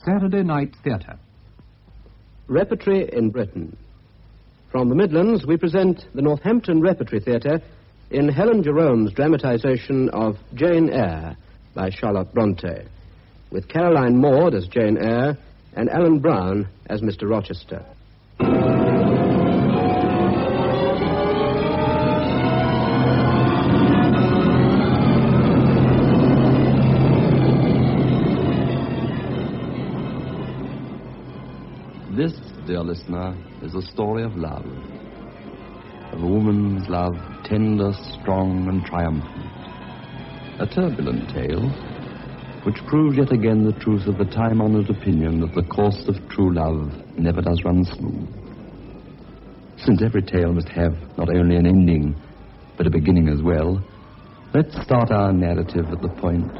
Saturday Night Theatre. Repertory in Britain. From the Midlands, we present the Northampton Repertory Theatre in Helen Jerome's dramatisation of Jane Eyre by Charlotte Brontë, with Caroline Maud as Jane Eyre and Alan Brown as Mr. Rochester. This, dear listener, is a story of love. Of a woman's love, tender, strong, and triumphant. A turbulent tale, which proves yet again the truth of the time-honored opinion that the course of true love never does run smooth. Since every tale must have not only an ending, but a beginning as well, let's start our narrative at the point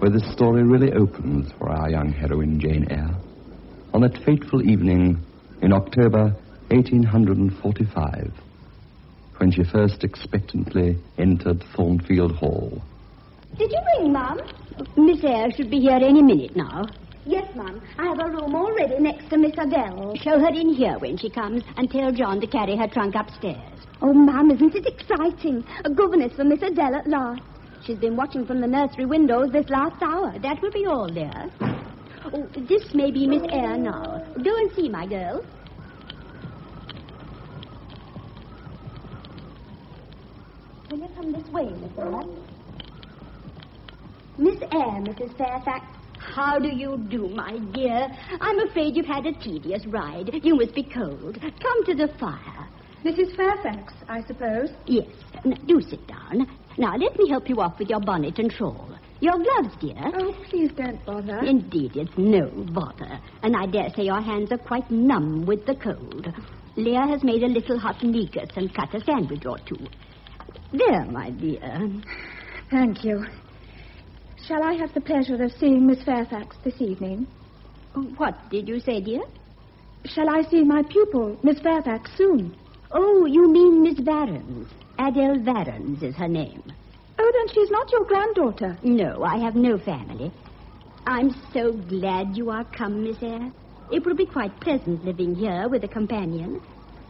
where this story really opens for our young heroine, Jane Eyre, on that fateful evening in October 1845, when she first expectantly entered Thornfield Hall. Did you ring, Mum? Miss Eyre should be here any minute now. Yes, Mum. I have a room already next to Miss Adele. Show her in here when she comes and tell John to carry her trunk upstairs. Oh, Mum, isn't it exciting? A governess for Miss Adele at last. She's been watching from the nursery windows this last hour. That will be all, dear. Oh, this may be Miss Eyre now. Go and see, my girl. Will you come this way, Miss Eyre? Miss Eyre, Mrs. Fairfax. How do you do, my dear? I'm afraid you've had a tedious ride. You must be cold. Come to the fire. Mrs. Fairfax, I suppose? Yes. Now, do sit down. Now, let me help you off with your bonnet and shawl. Your gloves, dear. Oh, please don't bother. Indeed, it's no bother. And I dare say your hands are quite numb with the cold. Leah has made a little hot negus and cut a sandwich or two. There, my dear. Thank you. Shall I have the pleasure of seeing Miss Fairfax this evening? What did you say, dear? Shall I see my pupil, Miss Fairfax, soon? Oh, you mean Miss Varens. Adele Varens is her name. Oh, then she's not your granddaughter. No, I have no family. I'm so glad you are come, Miss Eyre. It will be quite pleasant living here with a companion.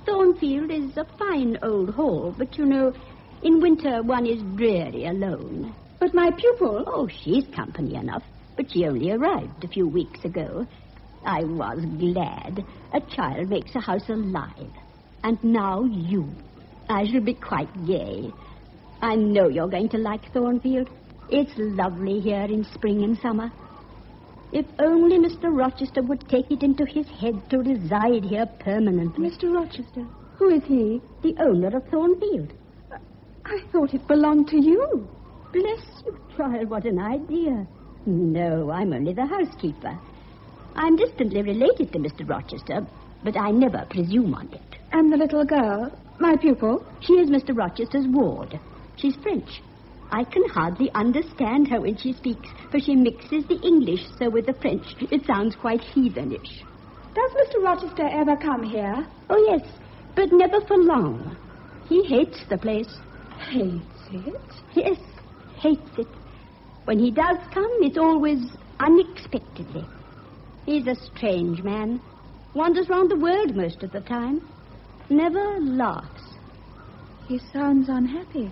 Thornfield is a fine old hall, but, you know, in winter one is dreary alone. But my pupil... Oh, she's company enough, but she only arrived a few weeks ago. I was glad. A child makes a house alive. And now you. I shall be quite gay. I know you're going to like Thornfield. It's lovely here in spring and summer. If only Mr. Rochester would take it into his head to reside here permanently. Mr. Rochester? Who is he? The owner of Thornfield. I thought it belonged to you. Bless you, child, what an idea. No, I'm only the housekeeper. I'm distantly related to Mr. Rochester, but I never presume on it. And the little girl, my pupil? She is Mr. Rochester's ward. She's French. I can hardly understand her when she speaks, for she mixes the English so with the French. It sounds quite heathenish. Does Mr. Rochester ever come here? Oh, yes, but never for long. He hates the place. Hates it? Yes, hates it. When he does come, it's always unexpectedly. He's a strange man. Wanders round the world most of the time. Never laughs. He sounds unhappy.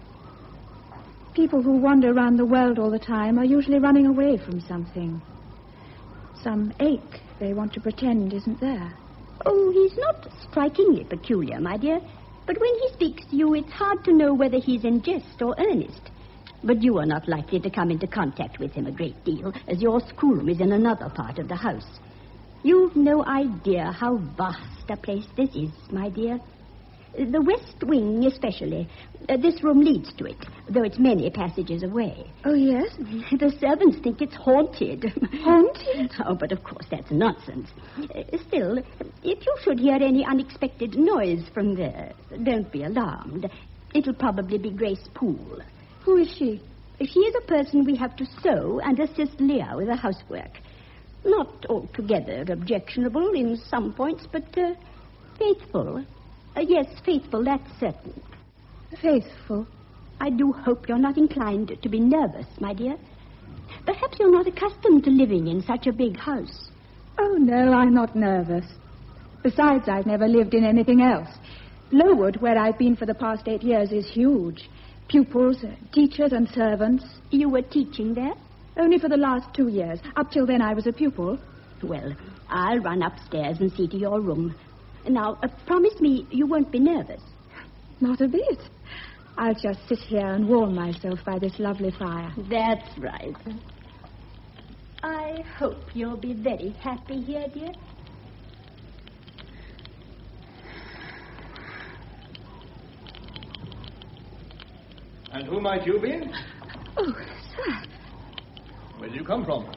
People who wander around the world all the time are usually running away from something. Some ache they want to pretend isn't there. Oh, he's not strikingly peculiar, my dear. But when he speaks to you, it's hard to know whether he's in jest or earnest. But you are not likely to come into contact with him a great deal, as your schoolroom is in another part of the house. You've no idea how vast a place this is, my dear. The west wing especially. This room leads to it, though it's many passages away. Oh, yes? The servants think it's haunted. Haunted? Oh, but of course that's nonsense. Still, if you should hear any unexpected noise from there, don't be alarmed. It'll probably be Grace Poole. Who is she? She is a person we have to sew and assist Leah with her housework. Not altogether objectionable in some points, but faithful. Yes, faithful, that's certain. Faithful? I do hope you're not inclined to be nervous, my dear. Perhaps you're not accustomed to living in such a big house. Oh, no, I'm not nervous. Besides, I've never lived in anything else. Lowood, where I've been for the past 8 years, is huge. Pupils, teachers and servants. You were teaching there? Only for the last 2 years. Up till then, I was a pupil. Well, I'll run upstairs and see to your room. Now, promise me you won't be nervous. Not a bit. I'll just sit here and warm myself by this lovely fire. That's right. I hope you'll be very happy here, dear. And who might you be? Oh, sir. Where did you come from?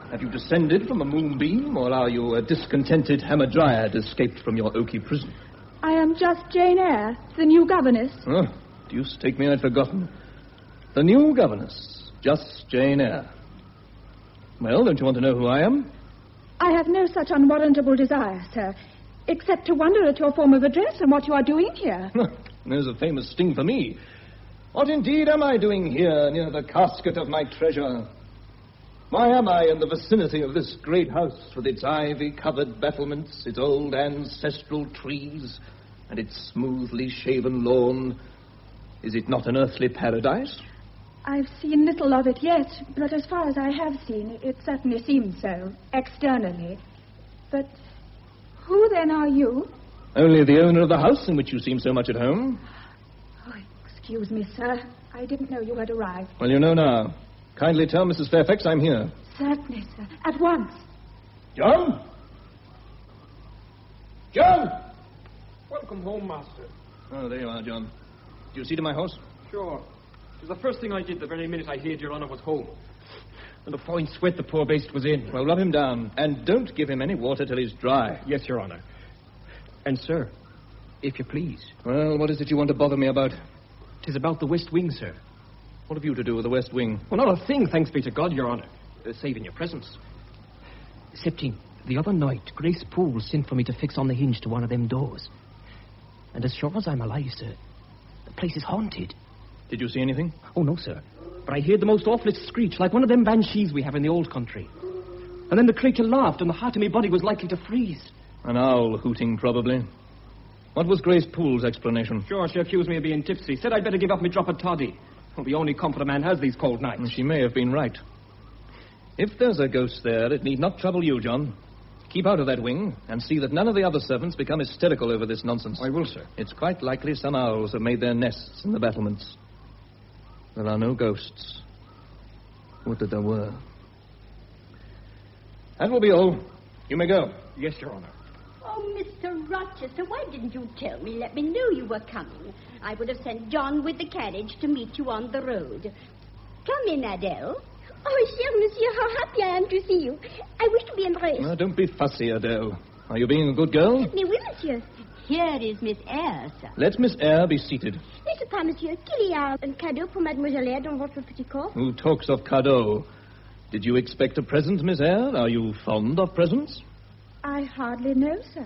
Have you descended from a moonbeam, or are you a discontented hamadryad escaped from your oaky prison? I am just Jane Eyre, the new governess. Oh, deuce take me, I'd forgotten. The new governess, just Jane Eyre. Well, don't you want to know who I am? I have no such unwarrantable desire, sir, except to wonder at your form of address and what you are doing here. There's a famous sting for me. What indeed am I doing here near the casket of my treasure? Why am I in the vicinity of this great house with its ivy-covered battlements, its old ancestral trees, and its smoothly shaven lawn? Is it not an earthly paradise? I've seen little of it yet, but as far as I have seen, it certainly seems so, externally. But who then are you? Only the owner of the house in which you seem so much at home. Oh, excuse me, sir. I didn't know you had arrived. Well, you know now. Kindly tell Mrs. Fairfax I'm here. Certainly, sir. At once. John? John! Welcome home, master. Oh, there you are, John. Do you see to my horse? Sure. It was the first thing I did the very minute I heard your honour was home. And the fine sweat the poor beast was in. Well, rub him down, and don't give him any water till he's dry. Yes, your honour. And, sir, if you please. Well, what is it you want to bother me about? 'Tis about the West Wing, sir. What have you to do with the West Wing? Well, not a thing, thanks be to God, your honour. Saving your presence. Excepting, the other night, Grace Poole sent for me to fix on the hinge to one of them doors. And as sure as I'm alive, sir, the place is haunted. Did you see anything? Oh, no, sir. But I heard the most awfulest screech, like one of them banshees we have in the old country. And then the creature laughed, and the heart of me body was likely to freeze. An owl hooting, probably. What was Grace Poole's explanation? Sure, she accused me of being tipsy. Said I'd better give up my drop of toddy. Well, the only comfort a man has these cold nights. And she may have been right. If there's a ghost there, it need not trouble you, John. Keep out of that wing, and see that none of the other servants become hysterical over this nonsense. I will, sir. It's quite likely some owls have made their nests in the battlements. There are no ghosts. Would that there were. That will be all. You may go. Yes, your honour. Oh, Mr. Rochester, why didn't you tell me? Let me know you were coming. I would have sent John with the carriage to meet you on the road. Come in, Adele. Oh, cher monsieur, how happy I am to see you. I wish to be embraced. Now, don't be fussy, Adele. Are you being a good girl? Mais oui, monsieur. Here is Miss Eyre, sir. Let Miss Eyre be seated. N'est-ce pas, monsieur, qu'il y a un cadeau pour mademoiselle Eyre dans votre petit corps? Who talks of cadeau? Did you expect a present, Miss Eyre? Are you fond of presents? I hardly know, sir.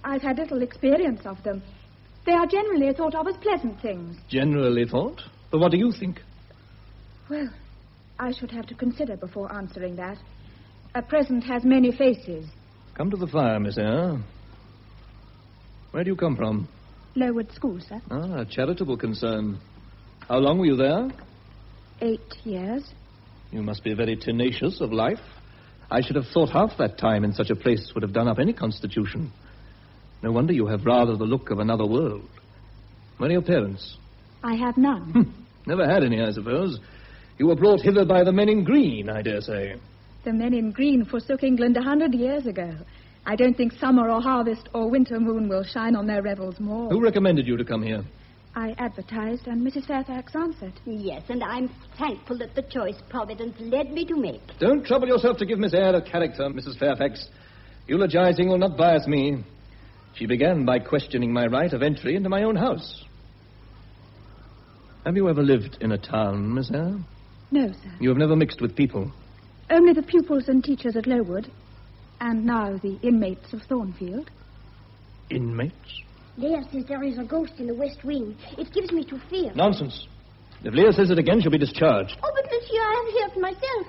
I've had little experience of them. They are generally thought of as pleasant things. Generally thought? But what do you think? Well, I should have to consider before answering that. A present has many faces. Come to the fire, Miss Eyre. Where do you come from? Lowood School, sir. Ah, a charitable concern. How long were you there? 8 years. You must be very tenacious of life. I should have thought half that time in such a place would have done up any constitution. No wonder you have rather the look of another world. Where are your parents? I have none. Never had any, I suppose. You were brought hither by the men in green, I dare say. The men in green forsook England 100 years ago. I don't think summer or harvest or winter moon will shine on their revels more. Who recommended you to come here? I advertised, and Mrs. Fairfax answered. Yes, and I'm thankful that the choice Providence led me to make. Don't trouble yourself to give Miss Eyre a character, Mrs. Fairfax. Eulogizing will not bias me. She began by questioning my right of entry into my own house. Have you ever lived in a town, Miss Eyre? No, sir. You have never mixed with people? Only the pupils and teachers at Lowood, and now the inmates of Thornfield. Inmates? Leah says there is a ghost in the West Wing. It gives me to fear. Nonsense. If Leah says it again, she'll be discharged. Oh, but monsieur, I have helped myself.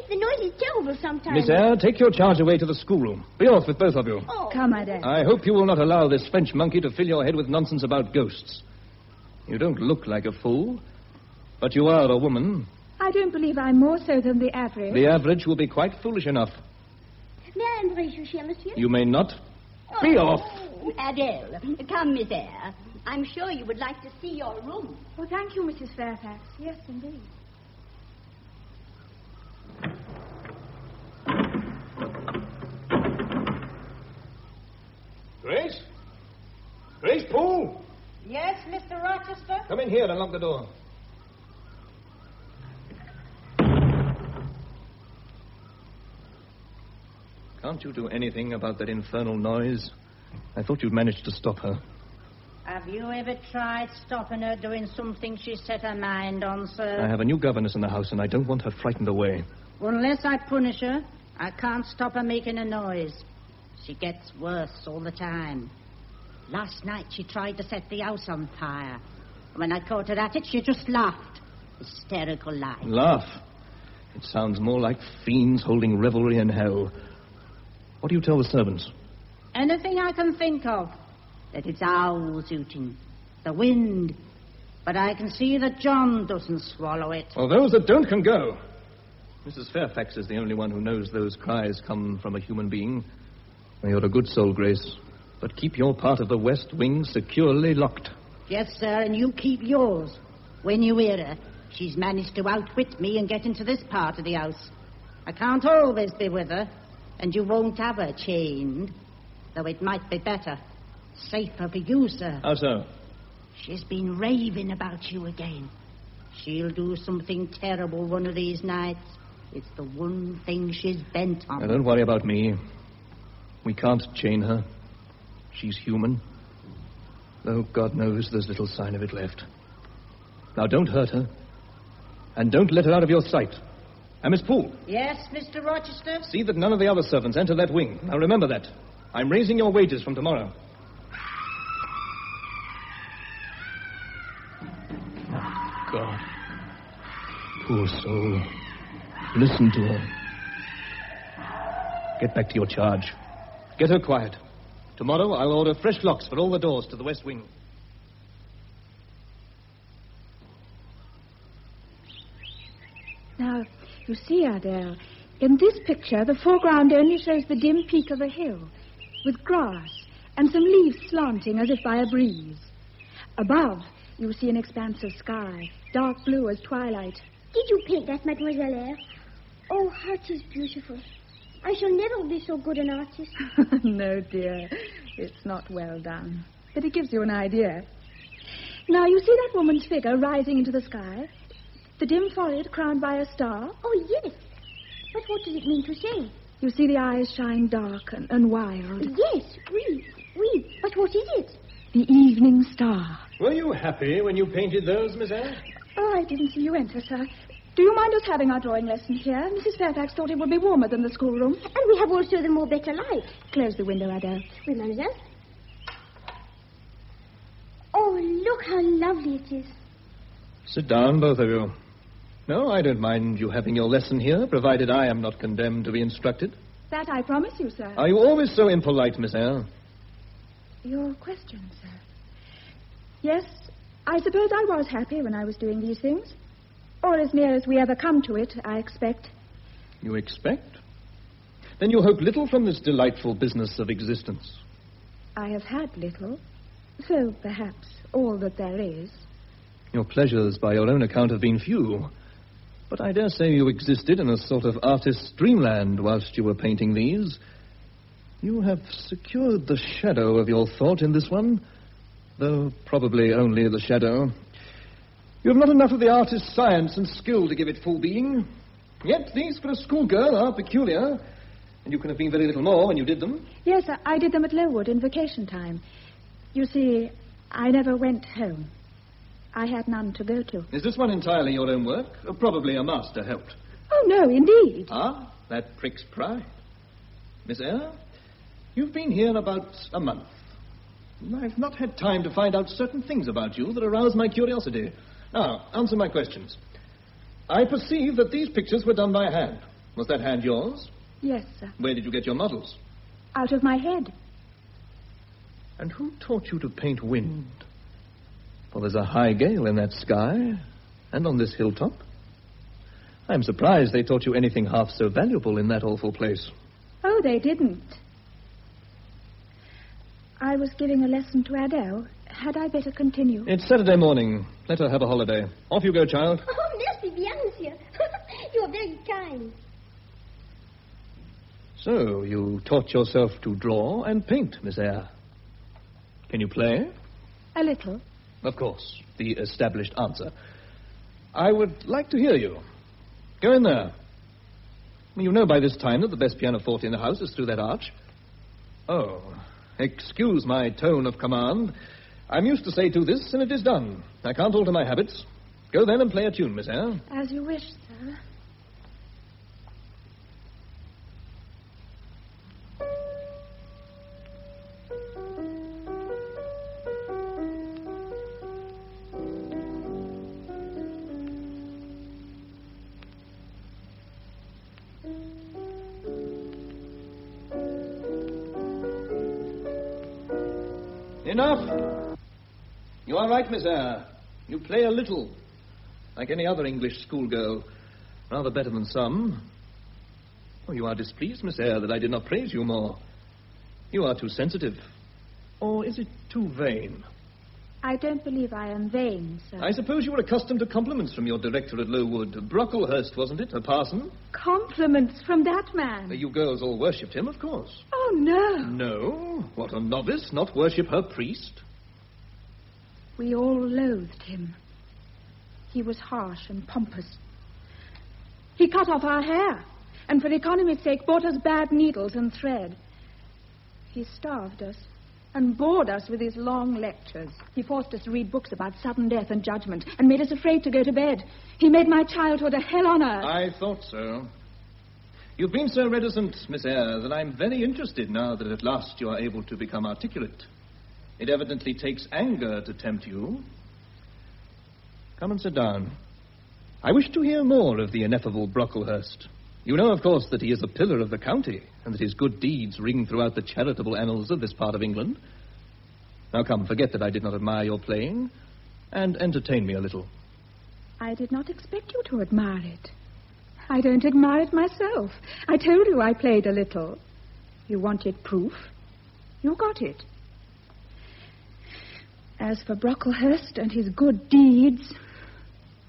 The noise is terrible sometimes. Miss Eyre, take your charge away to the schoolroom. Be off with both of you. Oh. Come, Adele. I hope you will not allow this French monkey to fill your head with nonsense about ghosts. You don't look like a fool, but you are a woman. I don't believe I'm more so than the average. The average will be quite foolish enough. May I embrace you, cher monsieur? You may not. Be off. Adele, come, Miss Eyre. I'm sure you would like to see your room. Oh, thank you, Mrs. Fairfax. Yes, indeed. Grace? Grace Poole? Yes, Mr. Rochester? Come in here and lock the door. Can't you do anything about that infernal noise? I thought you'd managed to stop her. Have you ever tried stopping her doing something she set her mind on, sir? I have a new governess in the house, and I don't want her frightened away. Unless I punish her, I can't stop her making a noise. She gets worse all the time. Last night she tried to set the house on fire. When I caught her at it, she just laughed. Hysterical laugh. Laugh? It sounds more like fiends holding revelry in hell. What do you tell the servants? Anything I can think of. That it's owls hooting. The wind. But I can see that John doesn't swallow it. Well, those that don't can go. Mrs. Fairfax is the only one who knows those cries come from a human being. Well, you're a good soul, Grace. But keep your part of the west wing securely locked. Yes, sir, and you keep yours. When you hear her, she's managed to outwit me and get into this part of the house. I can't always be with her, and you won't have her chained. Though it might be better. Safer for you, sir. How so? She's been raving about you again. She'll do something terrible one of these nights. It's the one thing she's bent on. Now, don't worry about me. We can't chain her. She's human. Though God knows there's little sign of it left. Now, don't hurt her. And don't let her out of your sight. And Miss Poole. Yes, Mr. Rochester? See that none of the other servants enter that wing. Now, remember that. I'm raising your wages from tomorrow. God. Poor soul. Listen to her. Get back to your charge. Get her quiet. Tomorrow I'll order fresh locks for all the doors to the west wing. Now, you see, Adele, in this picture, the foreground only shows the dim peak of a hill, with grass and some leaves slanting as if by a breeze. Above, you see an expanse of sky, dark blue as twilight. Did you paint that, Mademoiselle Eyre? Oh, how it is beautiful. I shall never be so good an artist. No, dear, it's not well done. But it gives you an idea. Now, you see that woman's figure rising into the sky? The dim forehead crowned by a star? Oh, yes. But what does it mean to say? You see the eyes shine dark and wild. Yes, oui. But what is it? The evening star. Were you happy when you painted those, Miss Eyre? Oh, I didn't see you enter, sir. Do you mind us having our drawing lesson here? Mrs. Fairfax thought it would be warmer than the schoolroom. And we have also the more better light. Close the window, Adele. Oui, mademoiselle. Oh, look how lovely it is. Sit down, both of you. No, I don't mind you having your lesson here, provided I am not condemned to be instructed. That I promise you, sir. Are you always so impolite, Miss Eyre? Your question, sir. Yes, I suppose I was happy when I was doing these things. Or as near as we ever come to it, I expect. You expect? Then you hope little from this delightful business of existence. I have had little, so perhaps all that there is. Your pleasures, by your own account, have been few. But I dare say you existed in a sort of artist's dreamland whilst you were painting these. You have secured the shadow of your thought in this one, though probably only the shadow. You have not enough of the artist's science and skill to give it full being. Yet these, for a schoolgirl, are peculiar. And you can have been very little more when you did them. Yes, I did them at Lowood in vacation time. You see, I never went home. I had none to go to. Is this one entirely your own work? Or probably a master helped. Oh, no, indeed. Ah, that pricks pride. Miss Eyre, you've been here about a month. I've not had time to find out certain things about you that arouse my curiosity. Now, answer my questions. I perceive that these pictures were done by hand. Was that hand yours? Yes, sir. Where did you get your models? Out of my head. And who taught you to paint wind? For there's a high gale in that sky, and on this hilltop. I'm surprised they taught you anything half so valuable in that awful place. Oh, they didn't. I was giving a lesson to Adele. Had I better continue? It's Saturday morning. Let her have a holiday. Off you go, child. Oh, merci bien, monsieur. You are very kind. So, you taught yourself to draw and paint, Miss Eyre. Can you play? A little. Of course, the established answer. I would like to hear you. Go in there. You know by this time that the best pianoforte in the house is through that arch. Oh, excuse my tone of command. I'm used to say do this, and it is done. I can't alter my habits. Go then and play a tune, Miss Eyre. As you wish, sir. Enough. You are right, Miss Eyre. You play a little, like any other English schoolgirl. Rather better than some. Oh, you are displeased, Miss Eyre, that I did not praise you more. You are too sensitive. Or is it too vain? I don't believe I am vain, sir. I suppose you were accustomed to compliments from your director at Lowood. Brocklehurst, wasn't it? A parson? Compliments from that man? You girls all worshipped him, of course. Oh, no. No? What, a novice not worship her priest? We all loathed him. He was harsh and pompous. He cut off our hair, and for economy's sake bought us bad needles and thread. He starved us and bored us with his long lectures. He forced us to read books about sudden death and judgment and made us afraid to go to bed. He made my childhood a hell on earth. I thought so. You've been so reticent, Miss Eyre, that I'm very interested now that at last you are able to become articulate. It evidently takes anger to tempt you. Come and sit down. I wish to hear more of the ineffable Brocklehurst. You know, of course, that he is the pillar of the county, and that his good deeds ring throughout the charitable annals of this part of England. Now come, forget that I did not admire your playing, and entertain me a little. I did not expect you to admire it. I don't admire it myself. I told you I played a little. You wanted proof. You got it. As for Brocklehurst and his good deeds,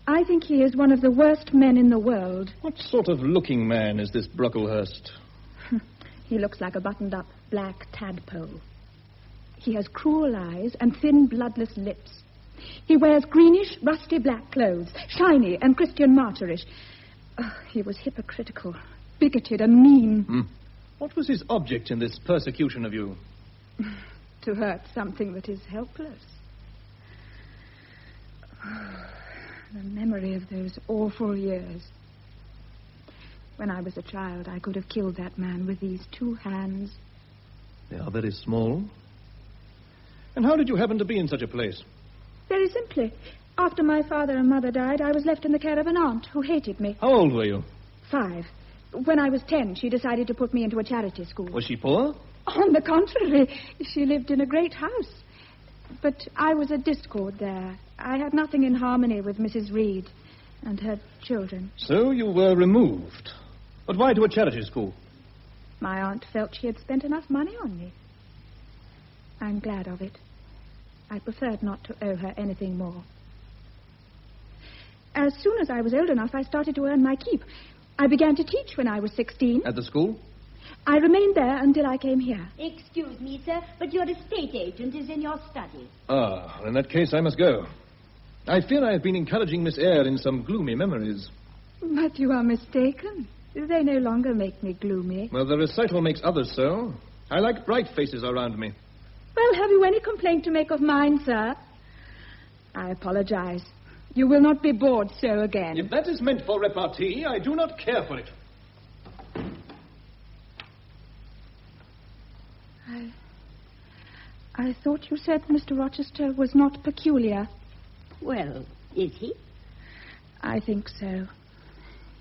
I think he is one of the worst men in the world. What sort of looking man is this Brocklehurst? He looks like a buttoned-up black tadpole. He has cruel eyes and thin, bloodless lips. He wears greenish, rusty black clothes, shiny and Christian martyrish. Oh, he was hypocritical, bigoted and mean. What was his object in this persecution of you? To hurt something that is helpless. The memory of those awful years. When I was a child, I could have killed that man with these 2 hands. They are very small. And how did you happen to be in such a place? Very simply. After my father and mother died, I was left in the care of an aunt who hated me. How old were you? 5. When I was 10, she decided to put me into a charity school. Was she poor? On the contrary, she lived in a great house. But I was a discord there. I had nothing in harmony with Mrs. Reed and her children. So you were removed. But why to a charity school? My aunt felt she had spent enough money on me. I'm glad of it. I preferred not to owe her anything more. As soon as I was old enough, I started to earn my keep. I began to teach when I was 16. At the school? I remained there until I came here. Excuse me, sir, but your estate agent is in your study. Ah, in that case, I must go. I fear I have been encouraging Miss Eyre in some gloomy memories. But you are mistaken. They no longer make me gloomy. Well, the recital makes others so. I like bright faces around me. Well, have you any complaint to make of mine, sir? I apologize. You will not be bored so again. If that is meant for repartee, I do not care for it. I thought you said Mr. Rochester was not peculiar. Well, is he? I think so.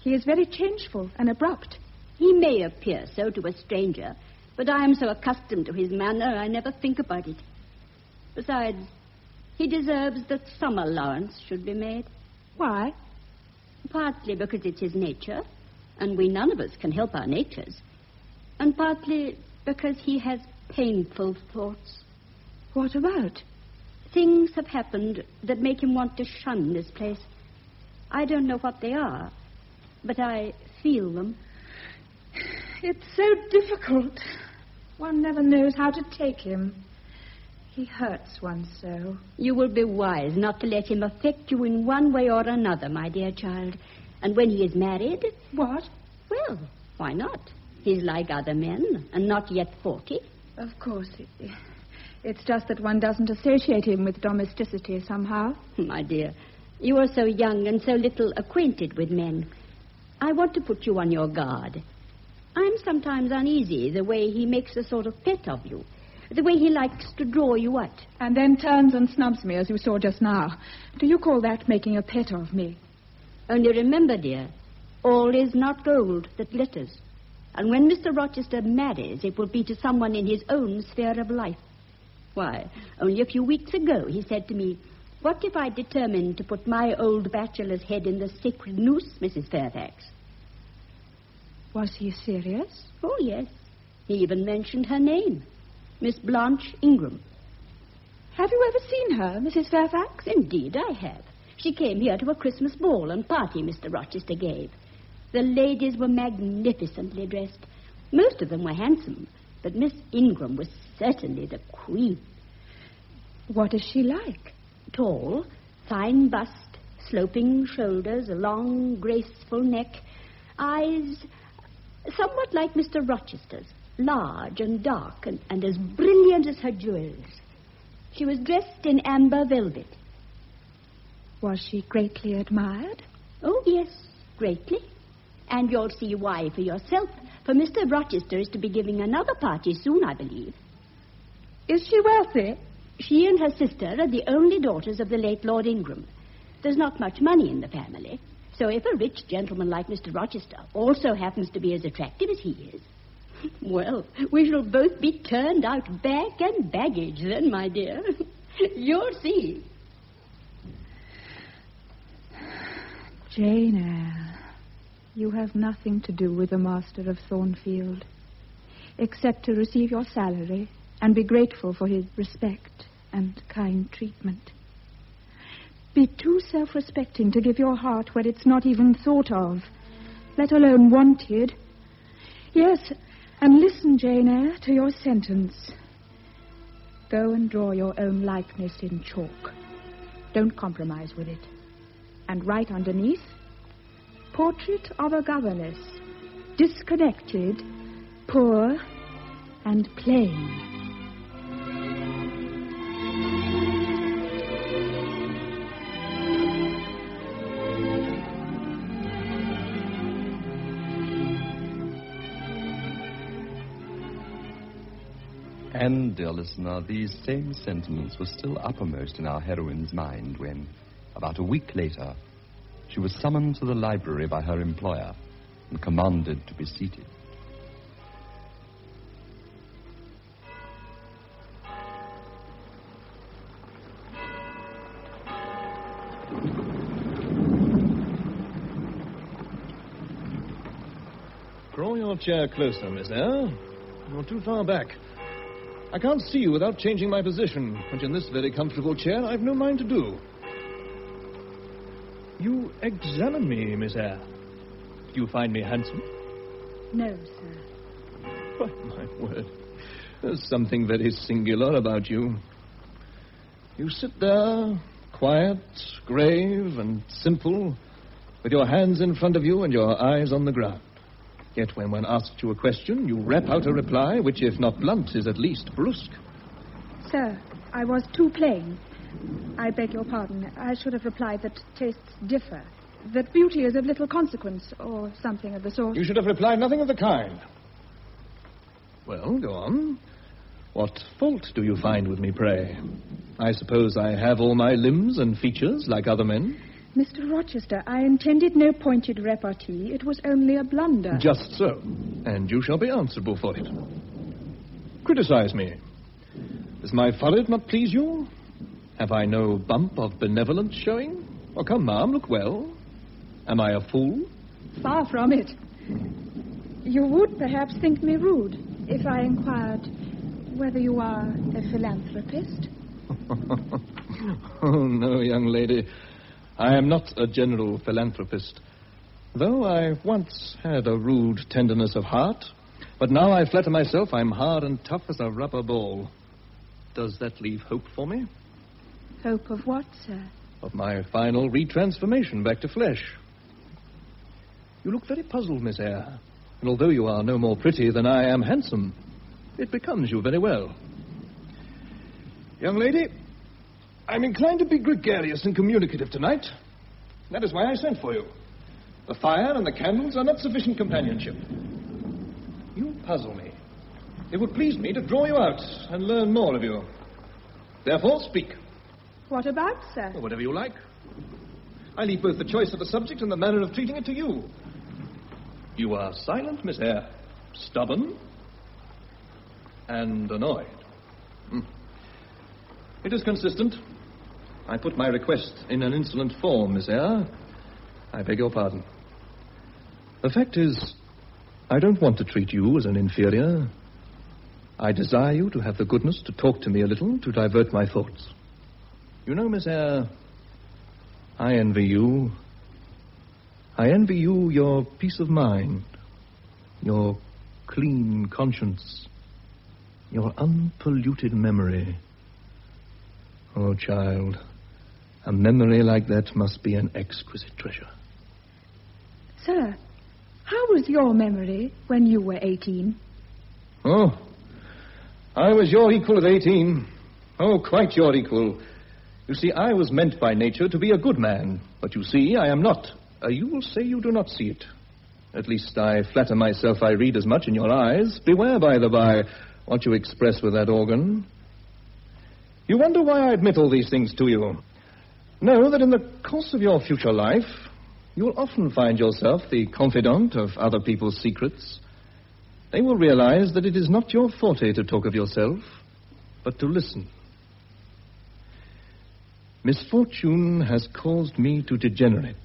He is very changeful and abrupt. He may appear so to a stranger, but I am so accustomed to his manner, I never think about it. Besides, he deserves that some allowance should be made. Why? Partly because it's his nature, and we none of us can help our natures. And partly because he has painful thoughts. What about? Things have happened that make him want to shun this place. I don't know what they are, but I feel them. It's so difficult. One never knows how to take him. He hurts one so. You will be wise not to let him affect you in one way or another, my dear child. And when he is married... What? Well, why not? He's like other men, and not yet 40. Of course. It's just that one doesn't associate him with domesticity somehow. My dear, you are so young and so little acquainted with men. I want to put you on your guard. I'm sometimes uneasy the way he makes a sort of pet of you, the way he likes to draw you out. And then turns and snubs me, as you saw just now. Do you call that making a pet of me? Only remember, dear, all is not gold that glitters. And when Mr. Rochester marries, it will be to someone in his own sphere of life. Why, only a few weeks ago he said to me, "What if I determined to put my old bachelor's head in the sacred noose, Mrs. Fairfax?" Was he serious? Oh, yes. He even mentioned her name, Miss Blanche Ingram. Have you ever seen her, Mrs. Fairfax? Indeed, I have. She came here to a Christmas ball and party Mr. Rochester gave. The ladies were magnificently dressed. Most of them were handsome, but Miss Ingram was certainly the queen. What is she like? Tall, fine bust, sloping shoulders, a long, graceful neck, eyes somewhat like Mr. Rochester's, large and dark and as brilliant as her jewels. She was dressed in amber velvet. Was she greatly admired? Oh, yes, greatly. And you'll see why for yourself, for Mr. Rochester is to be giving another party soon, I believe. Is she wealthy? She and her sister are the only daughters of the late Lord Ingram. There's not much money in the family, so if a rich gentleman like Mr. Rochester also happens to be as attractive as he is, well, we shall both be turned out bag and baggage then, my dear. You'll see. Jane Eyre, you have nothing to do with the master of Thornfield, except to receive your salary and be grateful for his respect and kind treatment. Be too self-respecting to give your heart where it's not even thought of, let alone wanted. Yes, and listen, Jane Eyre, to your sentence. Go and draw your own likeness in chalk. Don't compromise with it. And write underneath, portrait of a governess, disconnected, poor, and plain. And, dear listener, these same sentiments were still uppermost in our heroine's mind when, about a week later, she was summoned to the library by her employer and commanded to be seated. Draw your chair closer, Miss Eyre. You're too far back. I can't see you without changing my position, which in this very comfortable chair I've no mind to do. You examine me, Miss Eyre. Do you find me handsome? No, sir. By my word, there's something very singular about you. You sit there, quiet, grave, and simple, with your hands in front of you and your eyes on the ground. Yet when one asks you a question, you rap out a reply which, if not blunt, is at least brusque. Sir, I was too plain. I beg your pardon. I should have replied that tastes differ, that beauty is of little consequence, or something of the sort. You should have replied nothing of the kind. Well, go on. What fault do you find with me, pray? I suppose I have all my limbs and features like other men? Mr. Rochester, I intended no pointed repartee. It was only a blunder. Just so. And you shall be answerable for it. Criticize me. Does my forehead not please you? Have I no bump of benevolence showing? Oh, come, ma'am, look well. Am I a fool? Far from it. You would perhaps think me rude if I inquired whether you are a philanthropist. Oh, no, young lady. I am not a general philanthropist, though I once had a rude tenderness of heart, but now I flatter myself I'm hard and tough as a rubber ball. Does that leave hope for me? Hope of what, sir? Of my final retransformation back to flesh. You look very puzzled, Miss Eyre, and although you are no more pretty than I am handsome, it becomes you very well. Young lady, I'm inclined to be gregarious and communicative tonight. That is why I sent for you. The fire and the candles are not sufficient companionship. You puzzle me. It would please me to draw you out and learn more of you. Therefore, speak. What about, sir? Well, whatever you like. I leave both the choice of the subject and the manner of treating it to you. You are silent, Miss Eyre, stubborn, and annoyed. It is consistent. I put my request in an insolent form, Miss Eyre. I beg your pardon. The fact is, I don't want to treat you as an inferior. I desire you to have the goodness to talk to me a little to divert my thoughts. You know, Miss Eyre, I envy you. I envy you your peace of mind, your clean conscience, your unpolluted memory. Oh, child, a memory like that must be an exquisite treasure. Sir, how was your memory when you were 18? Oh, I was your equal at 18. Oh, quite your equal. You see, I was meant by nature to be a good man, but you see, I am not. You will say you do not see it. At least I flatter myself I read as much in your eyes. Beware, by the by, what you express with that organ. You wonder why I admit all these things to you. Know that in the course of your future life, you will often find yourself the confidant of other people's secrets. They will realize that it is not your forte to talk of yourself, but to listen. Misfortune has caused me to degenerate.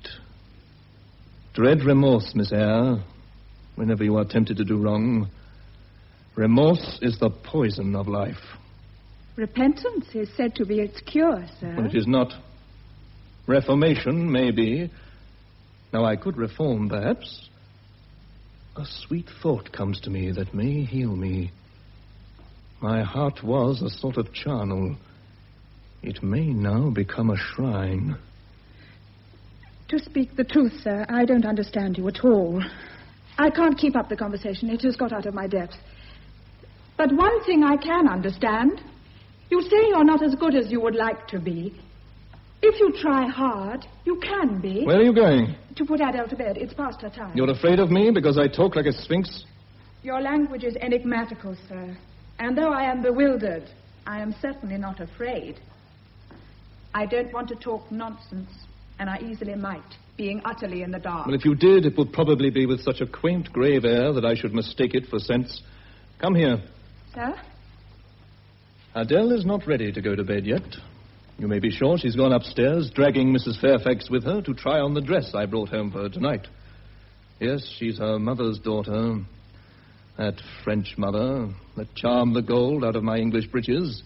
Dread remorse, Miss Eyre, whenever you are tempted to do wrong. Remorse is the poison of life. Repentance is said to be its cure, sir. Well, it is not. Reformation may be. Now, I could reform, perhaps. A sweet thought comes to me that may heal me. My heart was a sort of charnel. It may now become a shrine. To speak the truth, sir, I don't understand you at all. I can't keep up the conversation. It has got out of my depth. But one thing I can understand. You say you're not as good as you would like to be. If you try hard, you can be. Where are you going? To put Adele to bed. It's past her time. You're afraid of me because I talk like a sphinx? Your language is enigmatical, sir. And though I am bewildered, I am certainly not afraid. I don't want to talk nonsense, and I easily might, being utterly in the dark. Well, if you did, it would probably be with such a quaint, grave air that I should mistake it for sense. Come here. Sir? Adele is not ready to go to bed yet. You may be sure she's gone upstairs, dragging Mrs. Fairfax with her to try on the dress I brought home for her tonight. Yes, she's her mother's daughter. That French mother that charmed the gold out of my English breeches.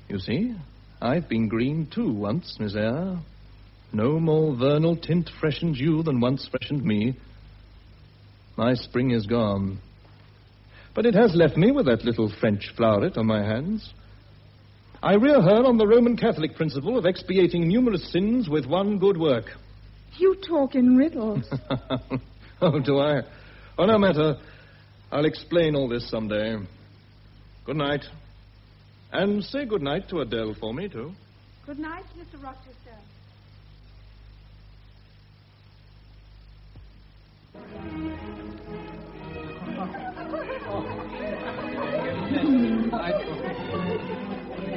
You see, I've been green too once, Miss Eyre. No more vernal tint freshens you than once freshened me. My spring is gone. But it has left me with that little French floweret on my hands. I rear her on the Roman Catholic principle of expiating numerous sins with one good work. You talk in riddles. Oh, do I? Oh, no matter. I'll explain all this someday. Good night. And say good night to Adele for me, too. Good night, Mr. Rochester.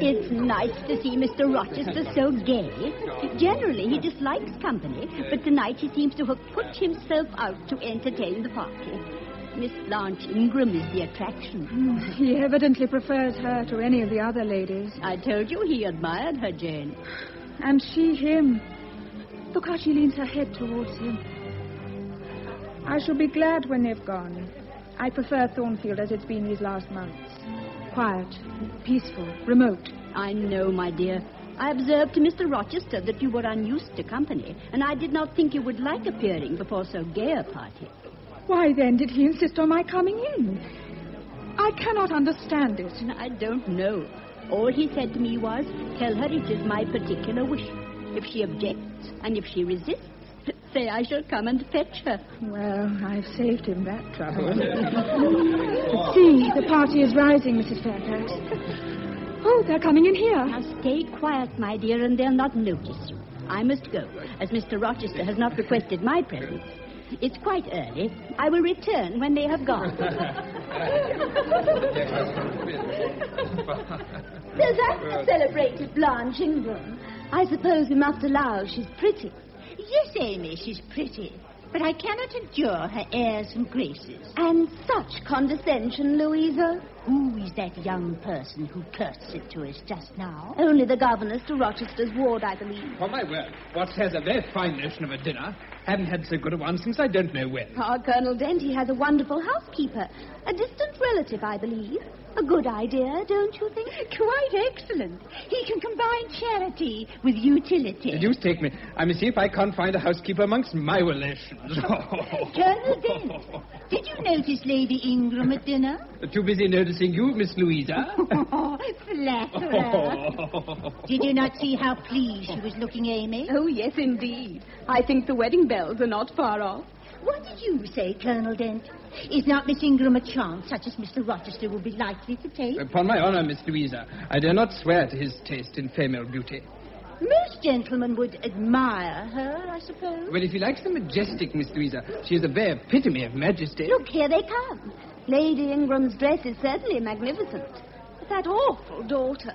It's nice to see Mr. Rochester so gay. Generally, he dislikes company, but tonight he seems to have put himself out to entertain the party. Miss Blanche Ingram is the attraction. He evidently prefers her to any of the other ladies. I told you he admired her, Jane. And she him. Look how she leans her head towards him. I shall be glad when they've gone. I prefer Thornfield as it's been these last months. Quiet, peaceful, remote. I know, my dear. I observed to Mr. Rochester that you were unused to company, and I did not think you would like appearing before so gay a party. Why, then, did he insist on my coming in? I cannot understand it. I don't know. All he said to me was, tell her it is my particular wish. If she objects, and if she resists, say I shall come and fetch her. Well, I've saved him that trouble. See, the party is rising, Mrs. Fairfax. Oh, they're coming in here. Now stay quiet, my dear, and they'll not notice you. I must go, as Mr. Rochester has not requested my presence. It's quite early. I will return when they have gone. Does that celebrate Blanche Ingram? I suppose we must allow she's pretty. Yes, Amy, she's pretty. But I cannot endure her airs and graces. And such condescension, Louisa. Who is that young person who curtsied to us just now? Only the governess to Rochester's ward, I believe. For my word, Watts has a very fine notion of a dinner. Haven't had so good a one since I don't know when. Ah, Colonel Dent, he has a wonderful housekeeper. A distant relative, I believe. A good idea, don't you think? Quite excellent. He can combine charity with utility. Deuce take me. I must see if I can't find a housekeeper amongst my relations. Colonel Dent, did you notice Lady Ingram at dinner? Too busy noticing you, Miss Louisa. Flatterer. Did you not see how pleased she was looking, Amy? Oh, yes, indeed. I think the wedding bells are not far off. What did you say, Colonel Dent? Is not Miss Ingram a chance such as Mr. Rochester will be likely to take? Upon my honor, Miss Louisa, I dare not swear to his taste in female beauty. Most gentlemen would admire her, I suppose. Well, if he likes the majestic, Miss Louisa, she is the very epitome of majesty. Look, here they come. Lady Ingram's dress is certainly magnificent. But that awful daughter.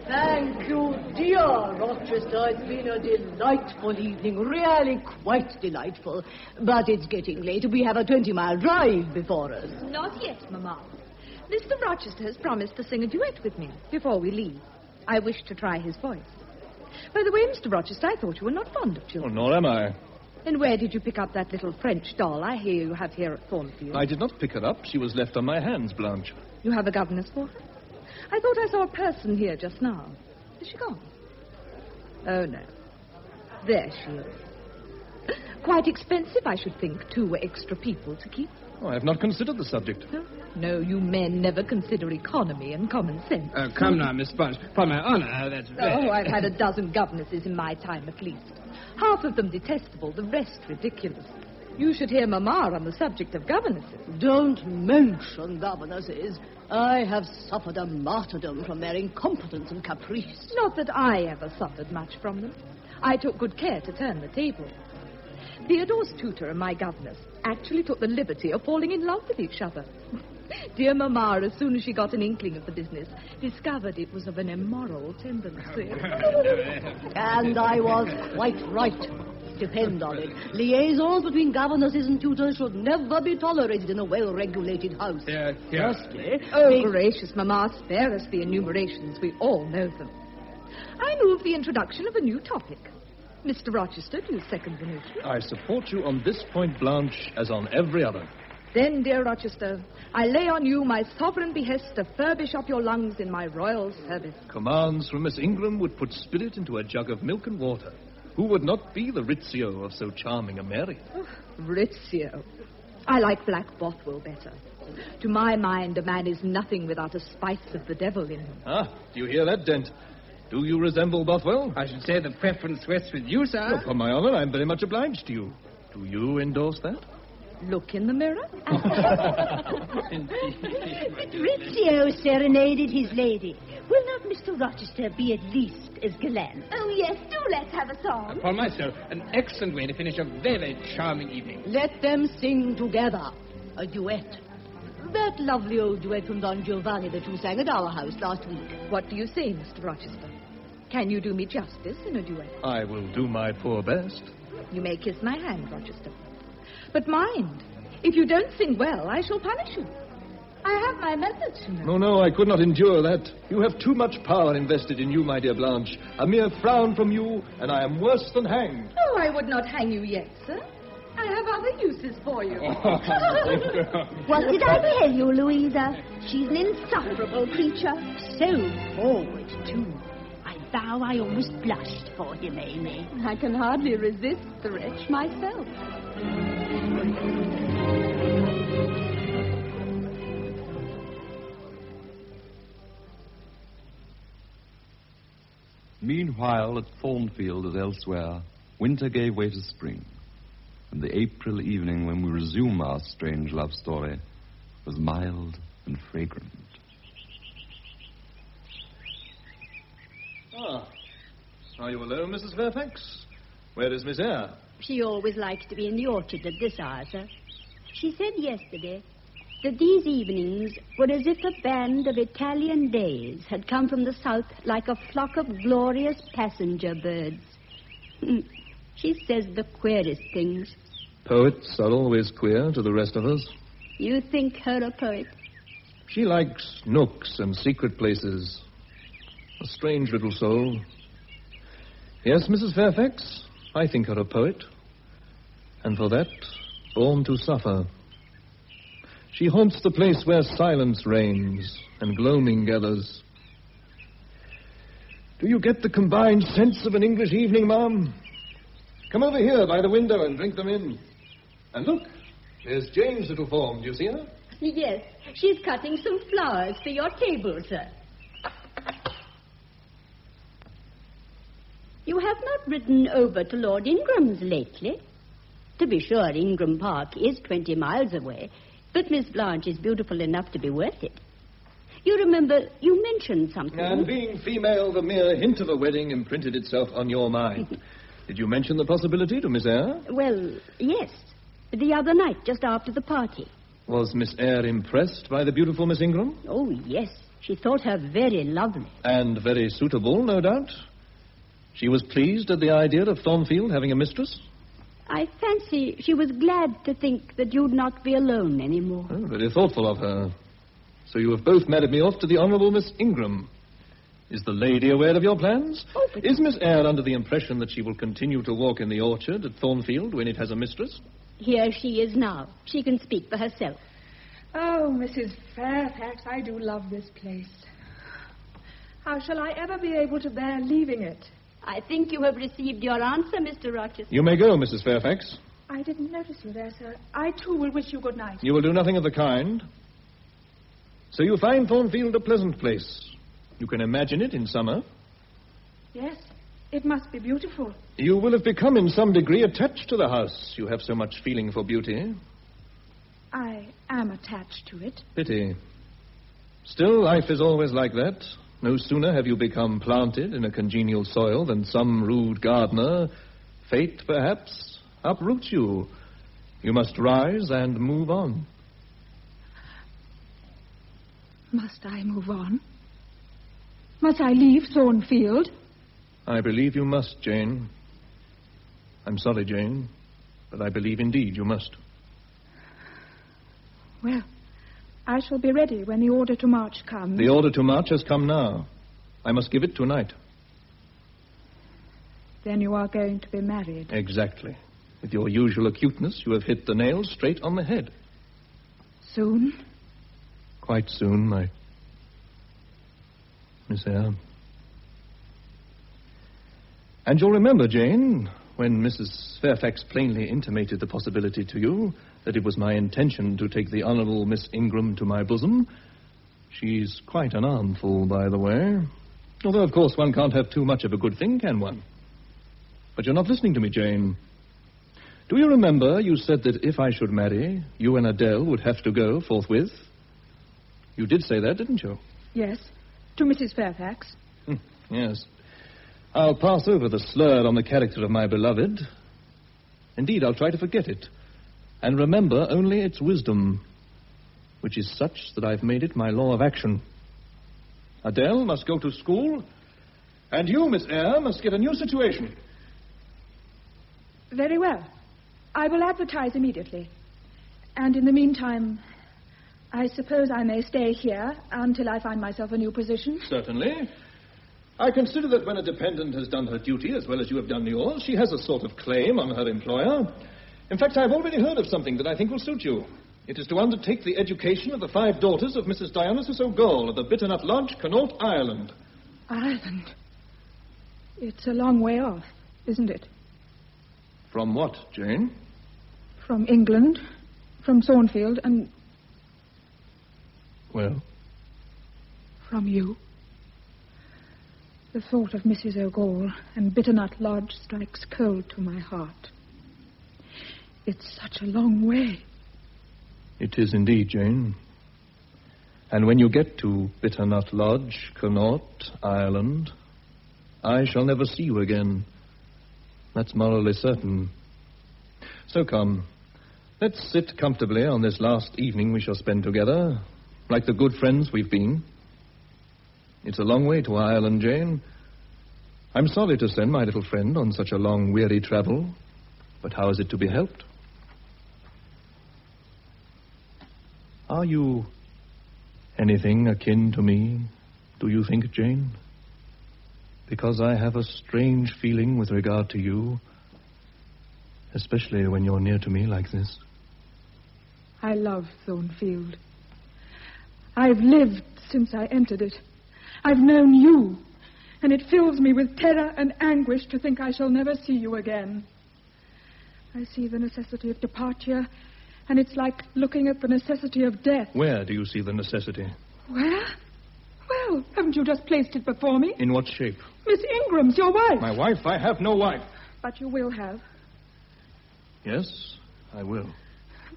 Thank you, dear Rochester. It's been a delightful evening, really quite delightful. But it's getting late. We have a 20-mile drive before us. Not yet, Mamma. Mr. Rochester has promised to sing a duet with me before we leave. I wish to try his voice. By the way, Mr. Rochester, I thought you were not fond of children. Oh, nor am I. And where did you pick up that little French doll I hear you have here at Thornfield? I did not pick her up. She was left on my hands, Blanche. You have a governess for her? I thought I saw a person here just now. Is she gone? Oh, no. There she is. Quite expensive, I should think, 2 extra people to keep. Oh, I have not considered the subject. No, you men never consider economy and common sense. Oh, come now, Miss Blanche. For my honor, that's very... Oh, I've had a dozen governesses in my time at least. Half of them detestable, the rest ridiculous. You should hear Mamma on the subject of governesses. Don't mention governesses. I have suffered a martyrdom from their incompetence and caprice. Not that I ever suffered much from them. I took good care to turn the table. Theodore's tutor and my governess actually took the liberty of falling in love with each other. Dear Mamma, as soon as she got an inkling of the business, discovered it was of an immoral tendency. And I was quite right. Depend on it. Liaisons between governesses and tutors should never be tolerated in a well-regulated house. Firstly, gracious, Mamma, spare us the enumerations. We all know them. I move the introduction of a new topic. Mr. Rochester, do you second the motion? I support you on this point, Blanche, as on every other. Then, dear Rochester, I lay on you my sovereign behest to furbish up your lungs in my royal service. Commands from Miss Ingram would put spirit into a jug of milk and water. Who would not be the Rizzio of so charming a Mary? Oh, Rizzio. I like Black Bothwell better. To my mind, a man is nothing without a spice of the devil in him. Ah, do you hear that, Dent? Do you resemble Bothwell? I should say the preference rests with you, sir. Upon my honor, I'm very much obliged to you. Do you endorse that? Look in the mirror. Rizzio serenaded his lady. Will not Mr. Rochester be at least as gallant? Oh, yes, do let's have a song. Upon my soul, an excellent way to finish a very charming evening. let them sing together. A duet. That lovely old duet from Don Giovanni that you sang at our house last week. What do you say, Mr. Rochester? Can you do me justice in a duet? I will do my poor best. You may kiss my hand, Rochester. But mind, if you don't sing well, I shall punish you. I have my methods, you know. No, I could not endure that. You have too much power invested in you, my dear Blanche. A mere frown from you, and I am worse than hanged. Oh, I would not hang you yet, sir. I have other uses for you. What did I tell you, Louisa? She's an insufferable creature. So forward, too. I vow I almost blushed for him, Amy. I can hardly resist the wretch myself. Meanwhile, at Thornfield as elsewhere, winter gave way to spring, and the April evening when we resume our strange love story was mild and fragrant. Ah, are you alone, Mrs. Fairfax? Where is Miss Eyre? She always likes to be in the orchard at this hour, sir. She said yesterday that these evenings were as if a band of Italian days had come from the south like a flock of glorious passenger birds. She says the queerest things. Poets are always queer to the rest of us. You think her a poet? She likes nooks and secret places. A strange little soul. Yes, Mrs. Fairfax, I think her a poet. And for that, born to suffer. She haunts the place where silence reigns and gloaming gathers. Do you get the combined sense of an English evening, ma'am? Come over here by the window and drink them in. And look, there's Jane's little form. Do you see her? Yes, she's cutting some flowers for your table, sir. You have not ridden over to Lord Ingram's lately. To be sure, Ingram Park is 20 miles away, but Miss Blanche is beautiful enough to be worth it. You remember, you mentioned something. And being female, the mere hint of a wedding imprinted itself on your mind. Did you mention the possibility to Miss Eyre? Well, yes. The other night, just after the party. Was Miss Eyre impressed by the beautiful Miss Ingram? Oh, yes. She thought her very lovely. And very suitable, no doubt. She was pleased at the idea of Thornfield having a mistress? I fancy she was glad to think that you'd not be alone anymore. Oh, very thoughtful of her. So you have both married me off to the Honourable Miss Ingram. Is the lady aware of your plans? Oh, but... Is Miss Eyre under the impression that she will continue to walk in the orchard at Thornfield when it has a mistress? Here she is now. She can speak for herself. Oh, Mrs. Fairfax, I do love this place. How shall I ever be able to bear leaving it? I think you have received your answer, Mr. Rochester. You may go, Mrs. Fairfax. I didn't notice you there, sir. I, too, will wish you good night. You will do nothing of the kind. So you find Thornfield a pleasant place. You can imagine it in summer. Yes, it must be beautiful. You will have become in some degree attached to the house. You have so much feeling for beauty. I am attached to it. Pity. Still, life is always like that. No sooner have you become planted in a congenial soil than some rude gardener, fate perhaps, uproots you. You must rise and move on. Must I move on? Must I leave Thornfield? I believe you must, Jane. I'm sorry, Jane, but I believe indeed you must. Well, I shall be ready when the order to march comes. The order to march has come now. I must give it tonight. Then you are going to be married. Exactly. With your usual acuteness, you have hit the nail straight on the head. Soon? Quite soon, my Miss Eyre. And you'll remember, Jane, when Mrs. Fairfax plainly intimated the possibility to you that it was my intention to take the Honourable Miss Ingram to my bosom. She's quite an armful, by the way. Although, of course, one can't have too much of a good thing, can one? But you're not listening to me, Jane. Do you remember you said that if I should marry, you and Adele would have to go forthwith? You did say that, didn't you? Yes, to Mrs. Fairfax. Yes. I'll pass over the slur on the character of my beloved. Indeed, I'll try to forget it. And remember only its wisdom. which is such that I've made it my law of action. Adele must go to school, and you, Miss Eyre, must get a new situation. Very well. I will advertise immediately. And in the meantime, I suppose I may stay here until I find myself a new position? Certainly. I consider that when a dependent has done her duty as well as you have done yours, she has a sort of claim on her employer. In fact, I've already heard of something that I think will suit you. It is to undertake the education of the 5 daughters of Mrs. Dionysus O'Gall of the Bitternut Lodge, Connaught, Ireland. Ireland? It's a long way off, isn't it? From what, Jane? From England, from Thornfield, and... Well? From you. The thought of Mrs. O'Gall and Bitternut Lodge strikes cold to my heart. It's such a long way. It is indeed, Jane. And when you get to Bitternut Lodge, Connaught, Ireland, I shall never see you again. That's morally certain. So come, let's sit comfortably on this last evening we shall spend together, like the good friends we've been. It's a long way to Ireland, Jane. I'm sorry to send my little friend on such a long, weary travel, but how is it to be helped? Are you anything akin to me, do you think, Jane? Because I have a strange feeling with regard to you, especially when you're near to me like this. I love Thornfield. I've lived since I entered it. I've known you, and it fills me with terror and anguish to think I shall never see you again. I see the necessity of departure, and it's like looking at the necessity of death. Where do you see the necessity? Where? Well, haven't you just placed it before me? In what shape? Miss Ingram's your wife. My wife? I have no wife. But you will have. Yes, I will.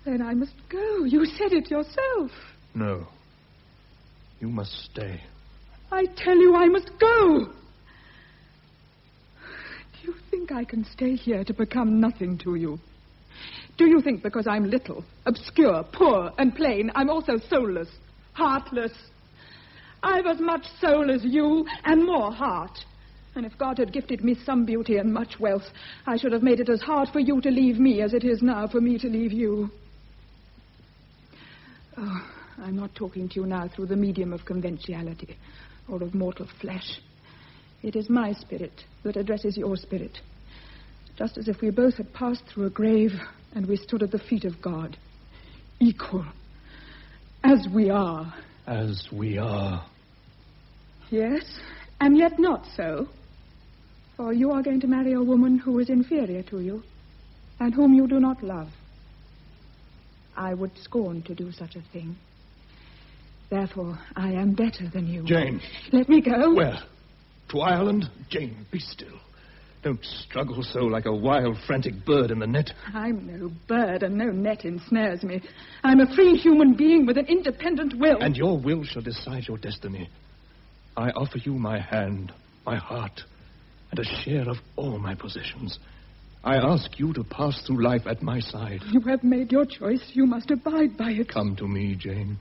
Then I must go. You said it yourself. No. You must stay. I tell you I must go. Do you think I can stay here to become nothing to you? Do you think because I'm little, obscure, poor, and plain, I'm also soulless, heartless? I've as much soul as you, and more heart. And if God had gifted me some beauty and much wealth, I should have made it as hard for you to leave me as it is now for me to leave you. Oh, I'm not talking to you now through the medium of conventionality or of mortal flesh. It is my spirit that addresses your spirit, just as if we both had passed through a grave and we stood at the feet of God, equal, as we are. As we are. Yes, and yet not so. For you are going to marry a woman who is inferior to you and whom you do not love. I would scorn to do such a thing. Therefore, I am better than you. Jane. Let me go. Where? To Ireland? Jane, be still. Don't struggle so like a wild, frantic bird in the net. I'm no bird, and no net ensnares me. I'm a free human being with an independent will. And your will shall decide your destiny. I offer you my hand, my heart, and a share of all my possessions. I ask you to pass through life at my side. You have made your choice. You must abide by it. Come to me, Jane.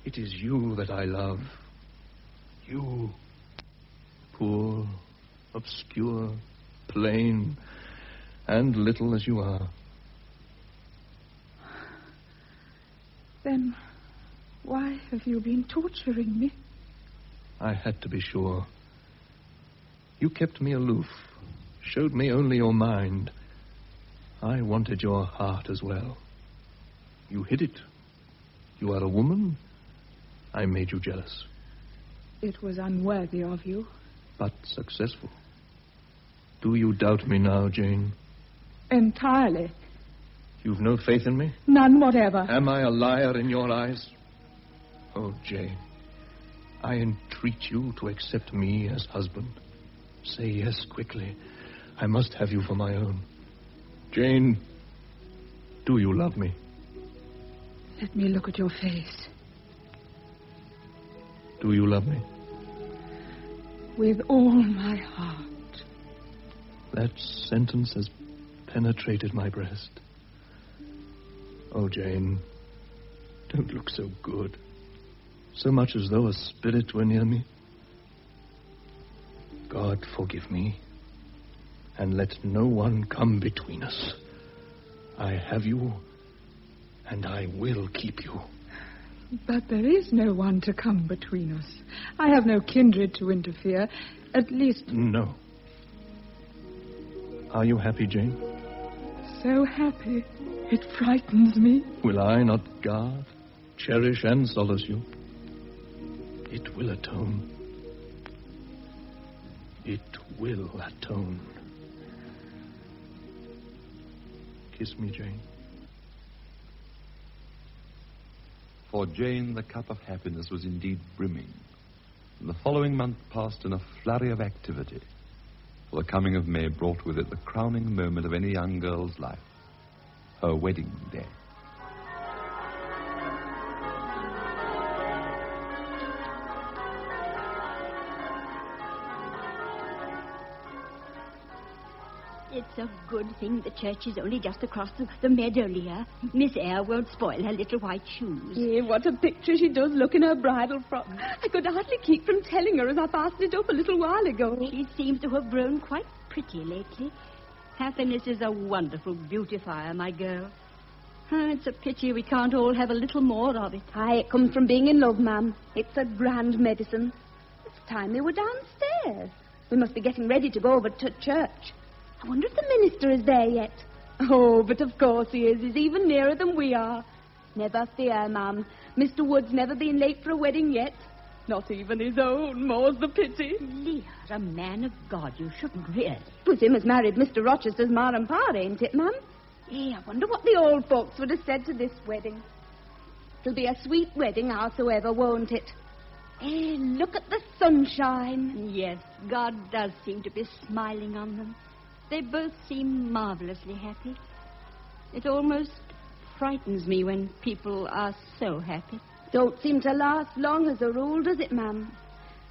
It is you that I love. You, poor, obscure, plain, and little as you are. Then why have you been torturing me? I had to be sure. You kept me aloof, showed me only your mind. I wanted your heart as well. You hid it. You are a woman. I made you jealous. It was unworthy of you. But successful. Do you doubt me now, Jane? Entirely. You've no faith in me? None whatever. Am I a liar in your eyes? Oh, Jane, I entreat you to accept me as husband. Say yes quickly. I must have you for my own. Jane, do you love me? Let me look at your face. Do you love me? With all my heart. That sentence has penetrated my breast. Oh, Jane, Don't look so good. So much as though a spirit were near me. God forgive me, and let no one come between us. I have you, and I will keep you. But there is no one to come between us. I have no kindred to interfere. At least... No. Are you happy, Jane? So happy. It frightens me. Will I not guard, cherish, and solace you? It will atone. It will atone. Kiss me, Jane. For Jane, the cup of happiness was indeed brimming. And the following month passed in a flurry of activity. For the coming of May brought with it the crowning moment of any young girl's life, her wedding day. It's a good thing the church is only just across the meadow, Leah. Miss Eyre won't spoil her little white shoes. Yeah, what a picture she does look in her bridal frock. I could hardly keep from telling her as I fastened it up a little while ago. She seems to have grown quite pretty lately. Happiness is a wonderful beautifier, my girl. It's a pity we can't all have a little more of it. Aye, it comes from being in love, ma'am. It's a grand medicine. It's time we were downstairs. We must be getting ready to go over to church. I wonder if the minister is there yet. Oh, but of course he is. He's even nearer than we are. Never fear, ma'am. Mr. Wood's never been late for a wedding yet. Not even his own, more's the pity. Leah, a man of God, you shouldn't really. 'Twas him as married Mr. Rochester's ma and pa, ain't it, ma'am? I wonder what the old folks would have said to this wedding. It'll be a sweet wedding, howsoever, won't it? Look at the sunshine. Yes, God does seem to be smiling on them. They both seem marvelously happy. It almost frightens me when people are so happy. Don't seem to last long as a rule, does it, ma'am?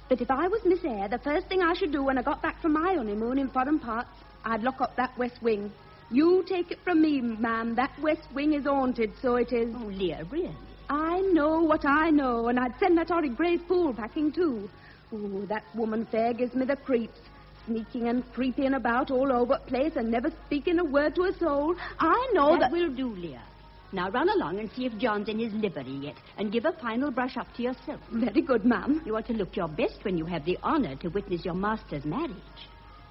But if I was Miss Eyre, the first thing I should do when I got back from my honeymoon in foreign parts, I'd lock up that west wing. You take it from me, ma'am, that west wing is haunted, so it is. Oh, Leah, really? I know what I know, and I'd send that horrid Grace Poole packing, too. Oh, that woman fair gives me the creeps. Sneaking and creeping about all over the place and never speaking a word to a soul. I know that... That will do, Leah. Now run along and see if John's in his livery yet, and give a final brush up to yourself. Very good, ma'am. You ought to look your best when you have the honor to witness your master's marriage.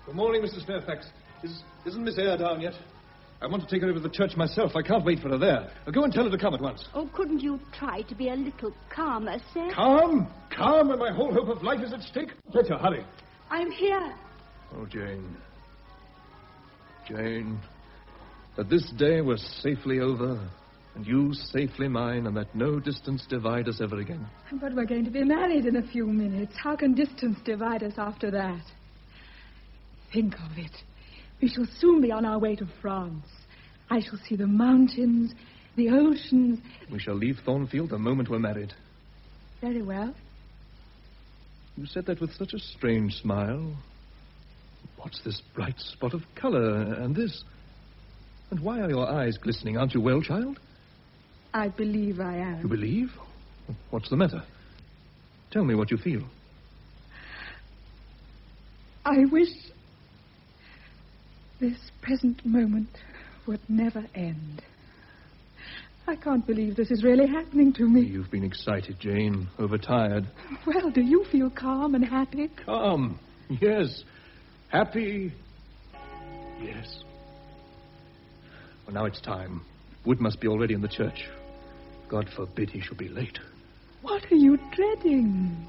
Good morning, Mrs. Fairfax. Isn't Miss Eyre down yet? I want to take her over to the church myself. I can't wait for her there. Go and tell her to come at once. Oh, couldn't you try to be a little calmer, sir? Calm? Calm when my whole hope of life is at stake? Let her, hurry. I'm here. Oh, Jane. Jane. That this day was safely over, and you safely mine, and that no distance divide us ever again. But we're going to be married in a few minutes. How can distance divide us after that? Think of it. We shall soon be on our way to France. I shall see the mountains, the oceans. We shall leave Thornfield the moment we're married. Very well. You said that with such a strange smile. What's this bright spot of color, and this? And why are your eyes glistening? Aren't you well, child? I believe I am. You believe? What's the matter? Tell me what you feel. I wish this present moment would never end. I can't believe this is really happening to me. You've been excited, Jane, overtired. Well, do you feel calm and happy? Calm, yes. Happy, yes. Well, now it's time. Wood must be already in the church. God forbid he should be late. What are you dreading?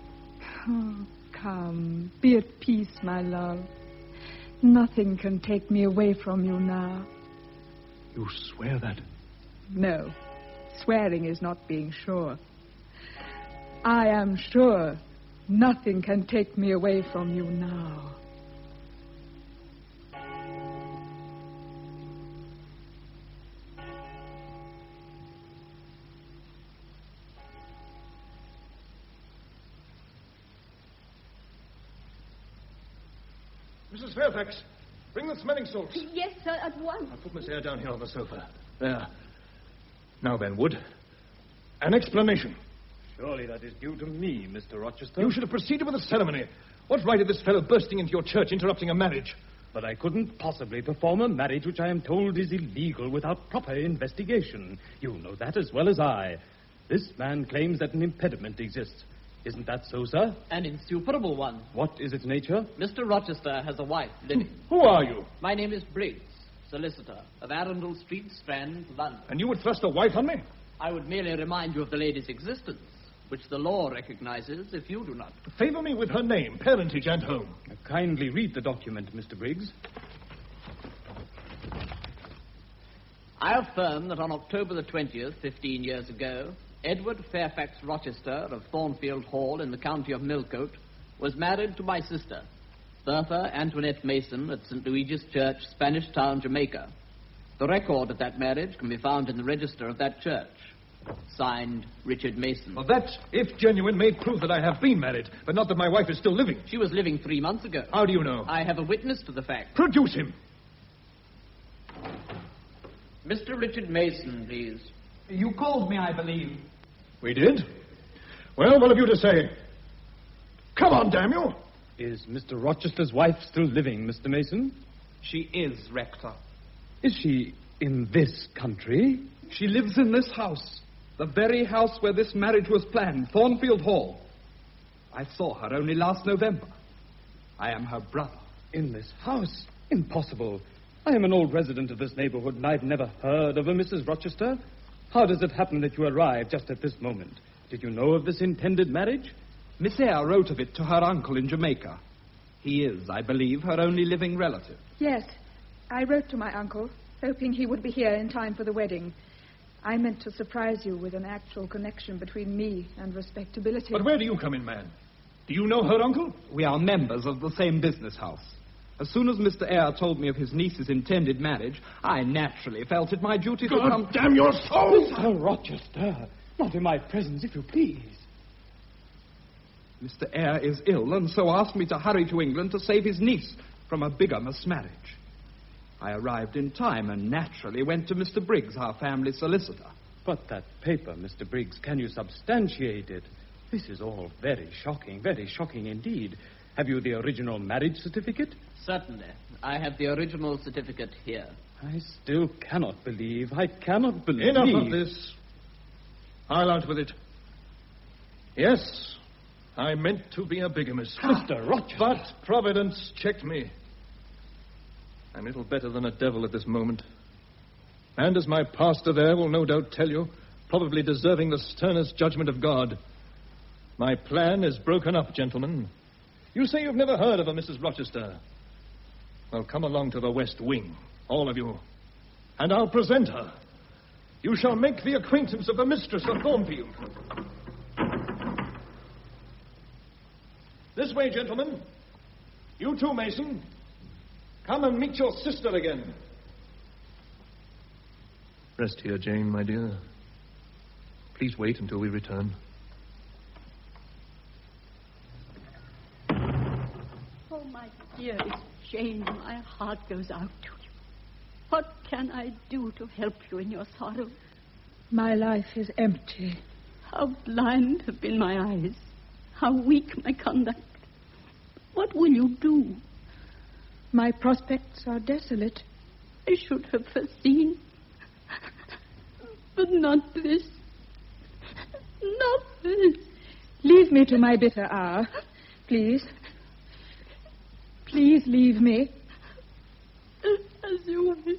Oh, come, be at peace, my love. Nothing can take me away from you now. You swear that? No, swearing is not being sure. I am sure nothing can take me away from you now. Mrs. Fairfax, bring the smelling salts. Yes, sir, at once. I'll put Miss Eyre down here on the sofa. There. Now then, Wood. An explanation. Surely that is due to me, Mr. Rochester. You should have proceeded with the ceremony. What right had this fellow bursting into your church, interrupting a marriage? But I couldn't possibly perform a marriage which I am told is illegal without proper investigation. You know that as well as I. This man claims that an impediment exists. Isn't that so, sir? An insuperable one. What is its nature? Mr. Rochester has a wife living. Who are you? My name is Briggs, solicitor of Arundel Street, Strand, London. And you would thrust a wife on me? I would merely remind you of the lady's existence, which the law recognizes if you do not. Favor me with her name, parentage, and home. Kindly read the document, Mr. Briggs. I affirm that on October the 20th, 15 years ago, Edward Fairfax Rochester of Thornfield Hall in the county of Millcote was married to my sister, Bertha Antoinette Mason, at St. Luigi's Church, Spanish Town, Jamaica. The record of that marriage can be found in the register of that church. Signed, Richard Mason. Well, that, if genuine, may prove that I have been married, but not that my wife is still living. She was living 3 months ago. How do you know? I have a witness to the fact. Produce him. Mr. Richard Mason, please. You called me, I believe. We did? Well, what have you to say? Come on, damn you! Is Mr. Rochester's wife still living, Mr. Mason? She is, Rector. Is she in this country? She lives in this house. The very house where this marriage was planned, Thornfield Hall. I saw her only last November. I am her brother. In this house? Impossible. I am an old resident of this neighborhood, and I've never heard of a Mrs. Rochester. How does it happen that you arrived just at this moment? Did you know of this intended marriage? Miss Eyre wrote of it to her uncle in Jamaica. He is, I believe, her only living relative. Yes, I wrote to my uncle, hoping he would be here in time for the wedding. I meant to surprise you with an actual connection between me and respectability. But where do you come in, man? Do you know her uncle? We are members of the same business house. As soon as Mr. Eyre told me of his niece's intended marriage, I naturally felt it my duty to come... God damn your soul! Mr. Rochester, not in my presence, if you please. Mr. Eyre is ill, and so asked me to hurry to England to save his niece from a bigamous marriage. I arrived in time and naturally went to Mr. Briggs, our family solicitor. But that paper, Mr. Briggs, can you substantiate it? This is all very shocking indeed. Have you the original marriage certificate? Certainly. I have the original certificate here. I still cannot believe. I cannot believe. Enough of this. I'll out with it. Yes, I meant to be a bigamist. Mr. Rochester. But Providence checked me. I'm little better than a devil at this moment. And as my pastor there will no doubt tell you, probably deserving the sternest judgment of God. My plan is broken up, gentlemen. You say you've never heard of a Mrs. Rochester. Well, come along to the West Wing, all of you, and I'll present her. You shall make the acquaintance of the mistress of Thornfield. This way, gentlemen. You too, Mason. Come and meet your sister again. Rest here, Jane, my dear. Please wait until we return. Oh, my dearest Jane, my heart goes out to you. What can I do to help you in your sorrow? My life is empty. How blind have been my eyes. How weak my conduct. What will you do? My prospects are desolate. I should have foreseen. But not this. Not this. Leave me to my bitter hour, please. Please leave me. As you wish.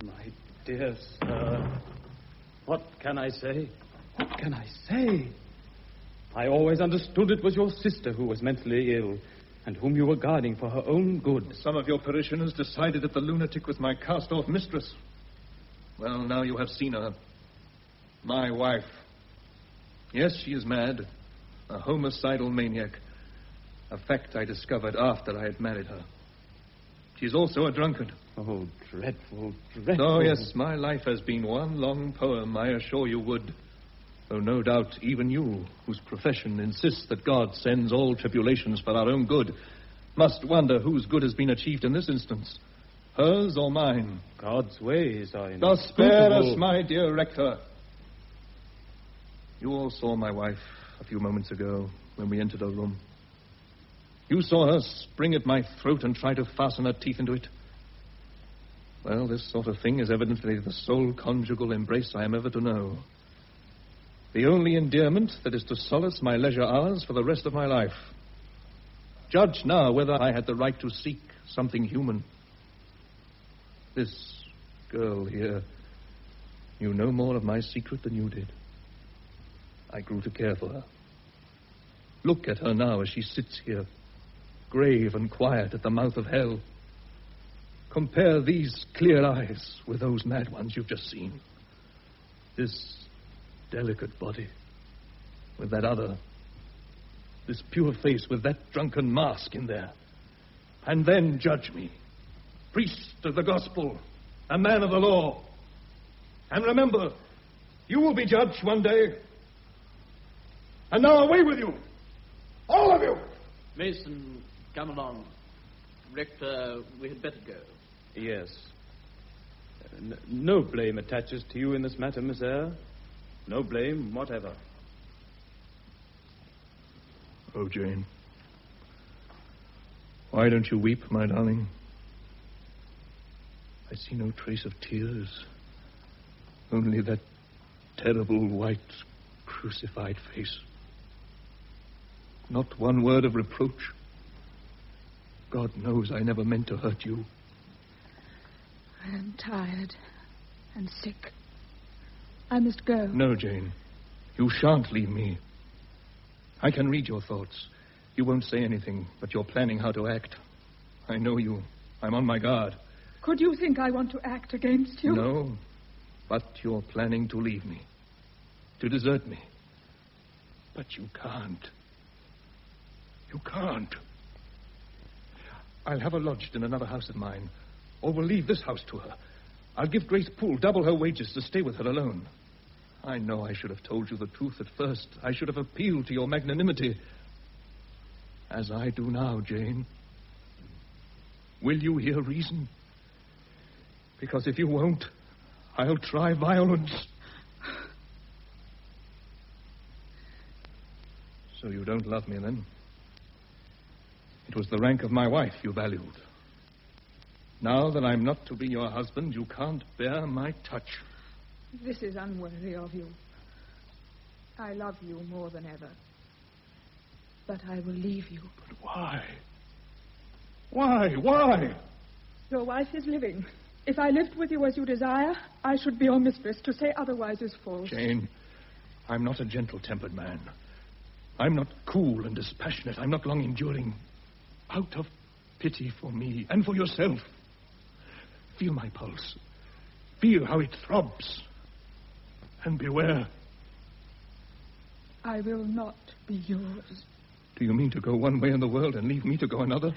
My dear sir, what can I say? What can I say? I always understood it was your sister who was mentally ill and whom you were guarding for her own good. Some of your parishioners decided that the lunatic was my cast-off mistress. Well, now you have seen her. My wife. Yes, she is mad. A homicidal maniac. A fact I discovered after I had married her. She's also a drunkard. Oh, dreadful, dreadful. Oh, yes, my life has been one long poem, I assure you would. Though no doubt even you, whose profession insists that God sends all tribulations for our own good, must wonder whose good has been achieved in this instance, hers or mine. God's ways are Thus spare us, my dear rector. You all saw my wife a few moments ago when we entered her room. You saw her spring at my throat and try to fasten her teeth into it. Well, this sort of thing is evidently the sole conjugal embrace I am ever to know. The only endearment that is to solace my leisure hours for the rest of my life. Judge now whether I had the right to seek something human. This girl here knew no more of my secret than you did. I grew to care for her. Look at her now as she sits here, grave and quiet at the mouth of hell. Compare these clear eyes with those mad ones you've just seen. This delicate body with that other. This pure face with that drunken mask in there. And then judge me, priest of the gospel, a man of the law. And remember, you will be judged one day. And now away with you, all of you. Mason, come along. Rector, we had better go. Yes. No blame attaches to you in this matter, Miss Eyre. No blame whatever. Oh, Jane. Why don't you weep, my darling? I see no trace of tears. Only that terrible white crucified face. Not one word of reproach. God knows I never meant to hurt you. I am tired and sick. I must go. No, Jane. You shan't leave me. I can read your thoughts. You won't say anything, but you're planning how to act. I know you. I'm on my guard. Could you think I want to act against you? No, but you're planning to leave me. To desert me. But you can't. You can't. I'll have her lodged in another house of mine, or we'll leave this house to her. I'll give Grace Poole double her wages to stay with her alone. I know I should have told you the truth at first. I should have appealed to your magnanimity. As I do now, Jane. Will you hear reason? Because if you won't, I'll try violence. So you don't love me, then? It was the rank of my wife you valued. Now that I'm not to be your husband, you can't bear my touch. This is unworthy of you. I love you more than ever. But I will leave you. But why? Why? Your wife is living. If I lived with you as you desire, I should be your mistress. To say otherwise is false. Jane, I'm not a gentle-tempered man. I'm not cool and dispassionate. I'm not long-enduring. Out of pity for me and for yourself, feel my pulse. Feel how it throbs. And beware. I will not be yours. Do you mean to go one way in the world and leave me to go another?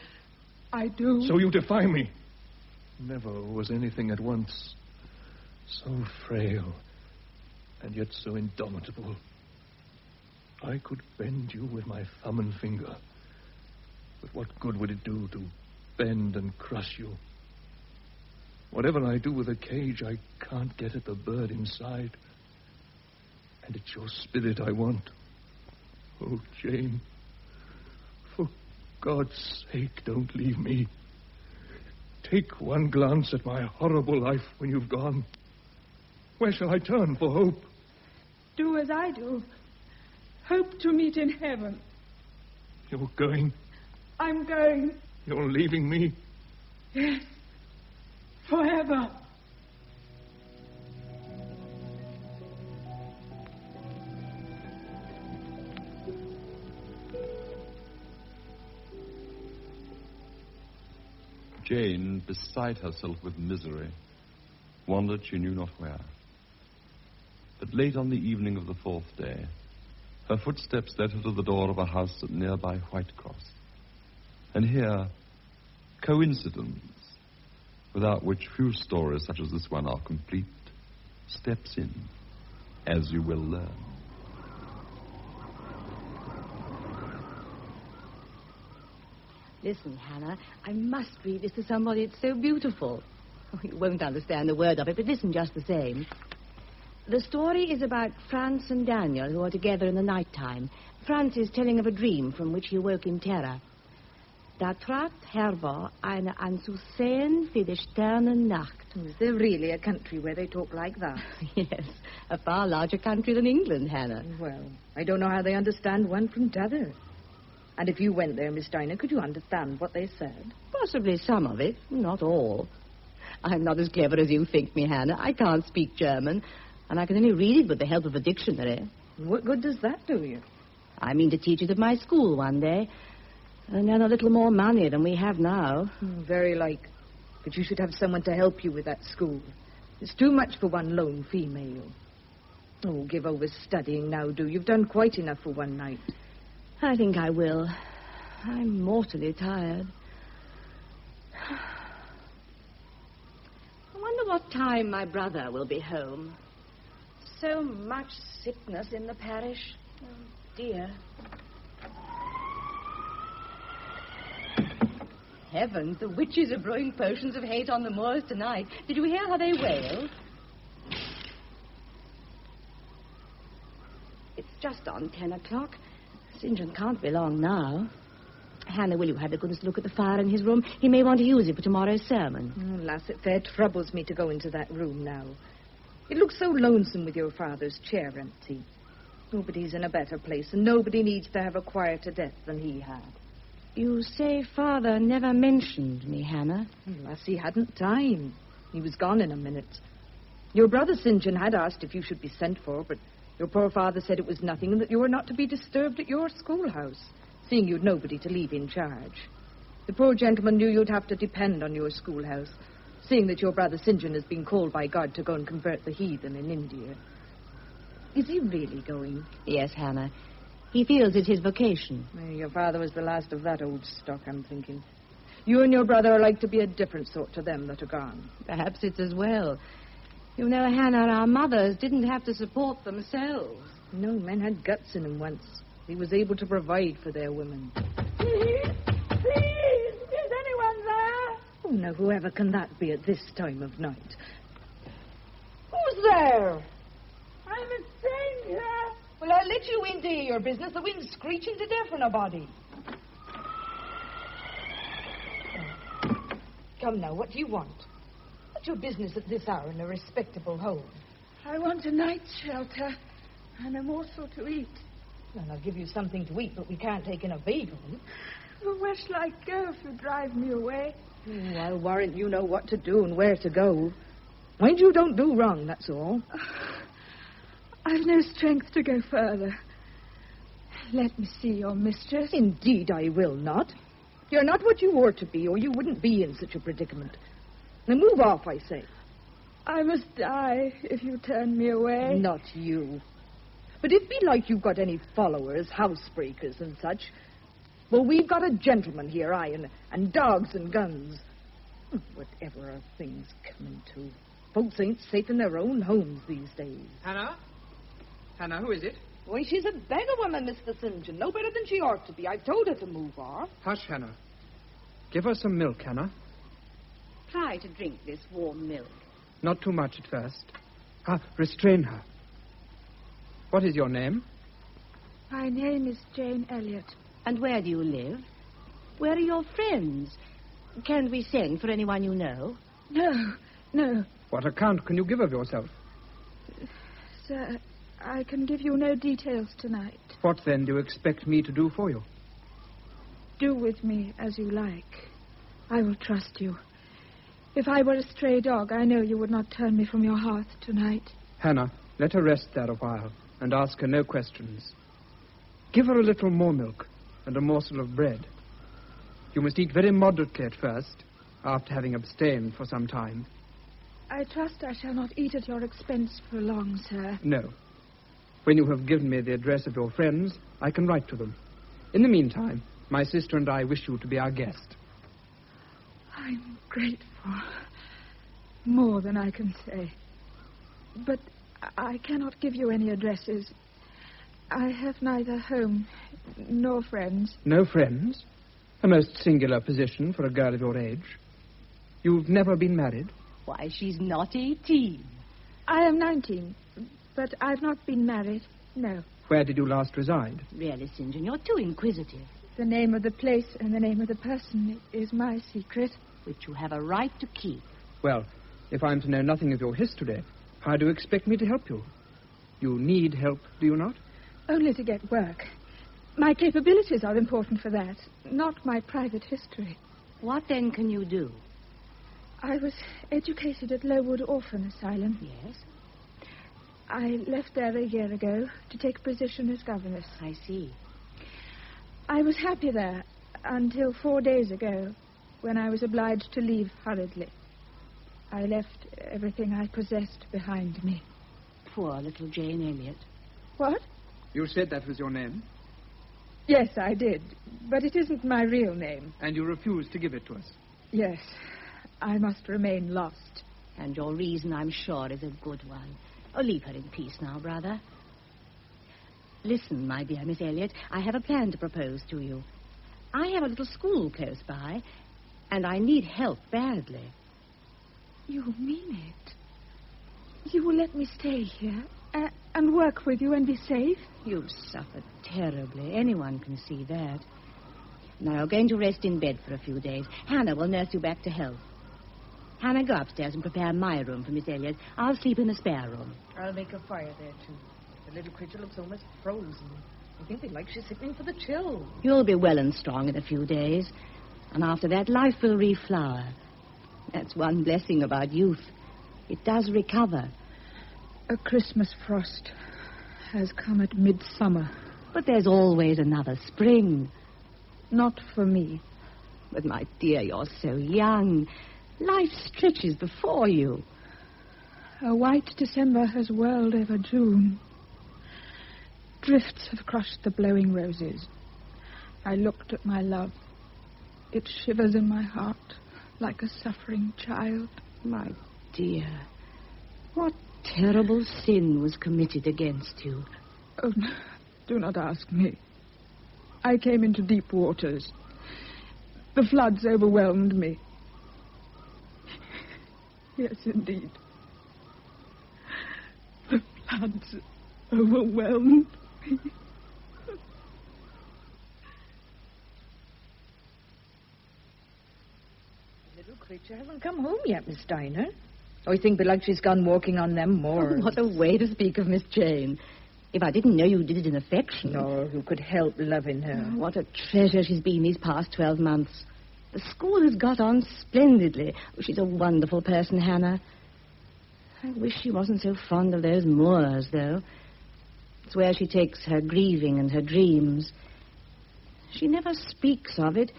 I do. So you defy me. Never was anything at once so frail and yet so indomitable. I could bend you with my thumb and finger. But what good would it do to bend and crush you? Whatever I do with a cage, I can't get at the bird inside. And it's your spirit I want. Oh, Jane, for God's sake, don't leave me. Take one glance at my horrible life when you've gone. Where shall I turn for hope? Do as I do. Hope to meet in heaven. You're going? I'm going. You're leaving me? Yes. Forever. Jane, beside herself with misery, wandered she knew not where. But late on the evening of the fourth day, her footsteps led her to the door of a house at nearby Whitecross. And here, coincidence, without which few stories such as this one are complete, steps in, as you will learn. Listen, Hannah, I must read this to somebody. It's so beautiful. Oh, you won't understand a word of it, but listen just the same. The story is about Franz and Daniel, who are together in the night time. Franz is telling of a dream from which he awoke in terror. Da trat Herber eine anzusehen für die Sternennacht. Is there really a country where they talk like that? Yes, a far larger country than England, Hannah. Well, I don't know how they understand one from t'other. And if you went there, Miss Steiner, could you understand what they said? Possibly some of it, not all. I'm not as clever as you think me, Hannah. I can't speak German, and I can only read it with the help of a dictionary. What good does that do you? I mean to teach it at my school one day, and earn a little more money than we have now. Very like. But you should have someone to help you with that school. It's too much for one lone female. Oh, give over studying now, do. You've done quite enough for one night. I think I will. I'm mortally tired. I wonder what time my brother will be home. So much sickness in the parish. Oh, dear. Heavens, the witches are brewing potions of hate on the moors tonight. Did you hear how they wail? It's just on 10 o'clock. St. John can't be long now. Hannah, will you have the goodness to look at the fire in his room? He may want to use it for tomorrow's sermon. Oh, lass, it fair troubles me to go into that room now. It looks so lonesome with your father's chair empty. Nobody's in a better place, and nobody needs to have a quieter death than he had. You say Father never mentioned me, Hannah? Lass, he hadn't time. He was gone in a minute. Your brother St. John had asked if you should be sent for, but your poor father said it was nothing and that you were not to be disturbed at your schoolhouse, seeing you'd nobody to leave in charge. The poor gentleman knew you'd have to depend on your schoolhouse, seeing that your brother St. John has been called by God to go and convert the heathen in India. Is he really going? Yes, Hannah. He feels it's his vocation. Your father was the last of that old stock, I'm thinking. You and your brother are like to be a different sort to them that are gone. Perhaps it's as well. You know, Hannah, our mothers didn't have to support themselves. No, men had guts in them once. He was able to provide for their women. Please, is anyone there? Oh, now, whoever can that be at this time of night? Who's there? I'm a stranger. Well, I'll let you in to hear your business. The wind's screeching to death for nobody. Come now, what do you want? What's your business at this hour in a respectable home? I want a night's shelter and a morsel to eat. Well, I'll give you something to eat, but we can't take in a vagrant. Well, where shall I go if you drive me away? Oh, I'll warrant you know what to do and where to go. Mind you don't do wrong, that's all. I've no strength to go further. Let me see your mistress. Indeed I will not. You're not what you ought to be, or you wouldn't be in such a predicament. Now move off, I say. I must die if you turn me away. Not you. But if be like you've got any followers, housebreakers and such, well, we've got a gentleman here, and dogs and guns. Whatever are things coming to? Folks ain't safe in their own homes these days. Hannah? Hannah, who is it? Why, she's a beggar woman, Mr. St. John. No better than she ought to be. I've told her to move off. Hush, Hannah. Give her some milk, Hannah. Try to drink this warm milk. Not too much at first. Restrain her. What is your name? My name is Jane Elliot. And where do you live? Where are your friends? Can we send for anyone you know? No. What account can you give of yourself? Sir, I can give you no details tonight. What, then, do you expect me to do for you? Do with me as you like. I will trust you. If I were a stray dog, I know you would not turn me from your hearth tonight. Hannah, let her rest there a while and ask her no questions. Give her a little more milk and a morsel of bread. You must eat very moderately at first, after having abstained for some time. I trust I shall not eat at your expense for long, sir. No. When you have given me the address of your friends, I can write to them. In the meantime, my sister and I wish you to be our guest. I'm grateful. More than I can say. But I cannot give you any addresses. I have neither home nor friends. No friends? A most singular position for a girl of your age. You've never been married? Why, she's not 18. I am 19, but I've not been married, no. Where did you last reside? Really, St. John, you're too inquisitive. The name of the place and the name of the person is my secret. Which you have a right to keep. Well, if I'm to know nothing of your history, how do you expect me to help you? You need help, do you not? Only to get work. My capabilities are important for that, not my private history. What then can you do? I was educated at Lowood Orphan Asylum. Yes? I left there a year ago to take a position as governess. I see. I was happy there until 4 days ago, when I was obliged to leave hurriedly. I left everything I possessed behind me. Poor little Jane Elliot. What? You said that was your name? Yes, I did. But it isn't my real name. And you refused to give it to us? Yes. I must remain lost. And your reason, I'm sure, is a good one. Oh, leave her in peace now, brother. Listen, my dear Miss Elliot, I have a plan to propose to you. I have a little school close by, and I need help badly. You mean it? You will let me stay here and work with you and be safe? You've suffered terribly. Anyone can see that. Now, you're going to rest in bed for a few days. Hannah will nurse you back to health. Hannah, go upstairs and prepare my room for Miss Elliot. I'll sleep in the spare room. I'll make a fire there, too. The little creature looks almost frozen. I think they'd like she's sitting for the chill. You'll be well and strong in a few days. And after that, life will reflower. That's one blessing about youth. It does recover. A Christmas frost has come at midsummer. But there's always another spring. Not for me. But, my dear, you're so young. Life stretches before you. A white December has whirled over June. Drifts have crushed the blowing roses. I looked at my love. It shivers in my heart like a suffering child. My dear, what terrible sin was committed against you? Oh, no, do not ask me. I came into deep waters. The floods overwhelmed me. Yes, indeed. The floods overwhelmed me. The little creature hasn't come home yet, Miss Steiner. I think belike she's gone walking on them moors. Oh, what a way to speak of Miss Jane. If I didn't know you did it in affection. No, who could help loving her? Oh, what a treasure she's been these past 12 months. The school has got on splendidly. Oh, she's a wonderful person, Hannah. I wish she wasn't so fond of those moors, though. It's where she takes her grieving and her dreams. She never speaks of it,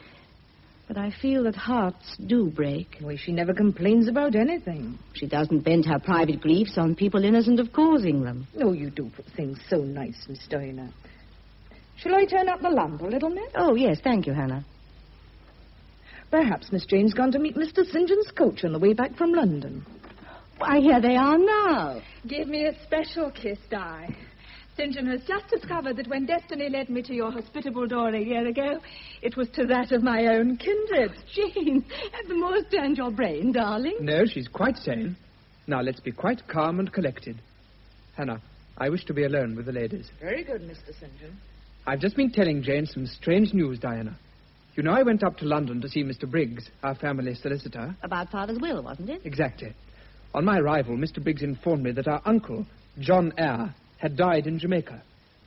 but I feel that hearts do break. Why, she never complains about anything. She doesn't vent her private griefs on people innocent of causing them. No, you do put things so nice, Miss Steiner. Shall I turn up the lamp a little, miss? Oh, yes, thank you, Hannah. Perhaps Miss Jane's gone to meet Mr. St. John's coach on the way back from London. Why, here they are now. Give me a special kiss, Di. St. John has just discovered that when destiny led me to your hospitable door a year ago, it was to that of my own kindred. Jane, have the moors turned your brain, darling? No, she's quite sane. Now, let's be quite calm and collected. Hannah, I wish to be alone with the ladies. Very good, Mr. St. John. I've just been telling Jane some strange news, Diana. You know, I went up to London to see Mr. Briggs, our family solicitor. About Father's will, wasn't it? Exactly. On my arrival, Mr. Briggs informed me that our uncle, John Eyre, had died in Jamaica.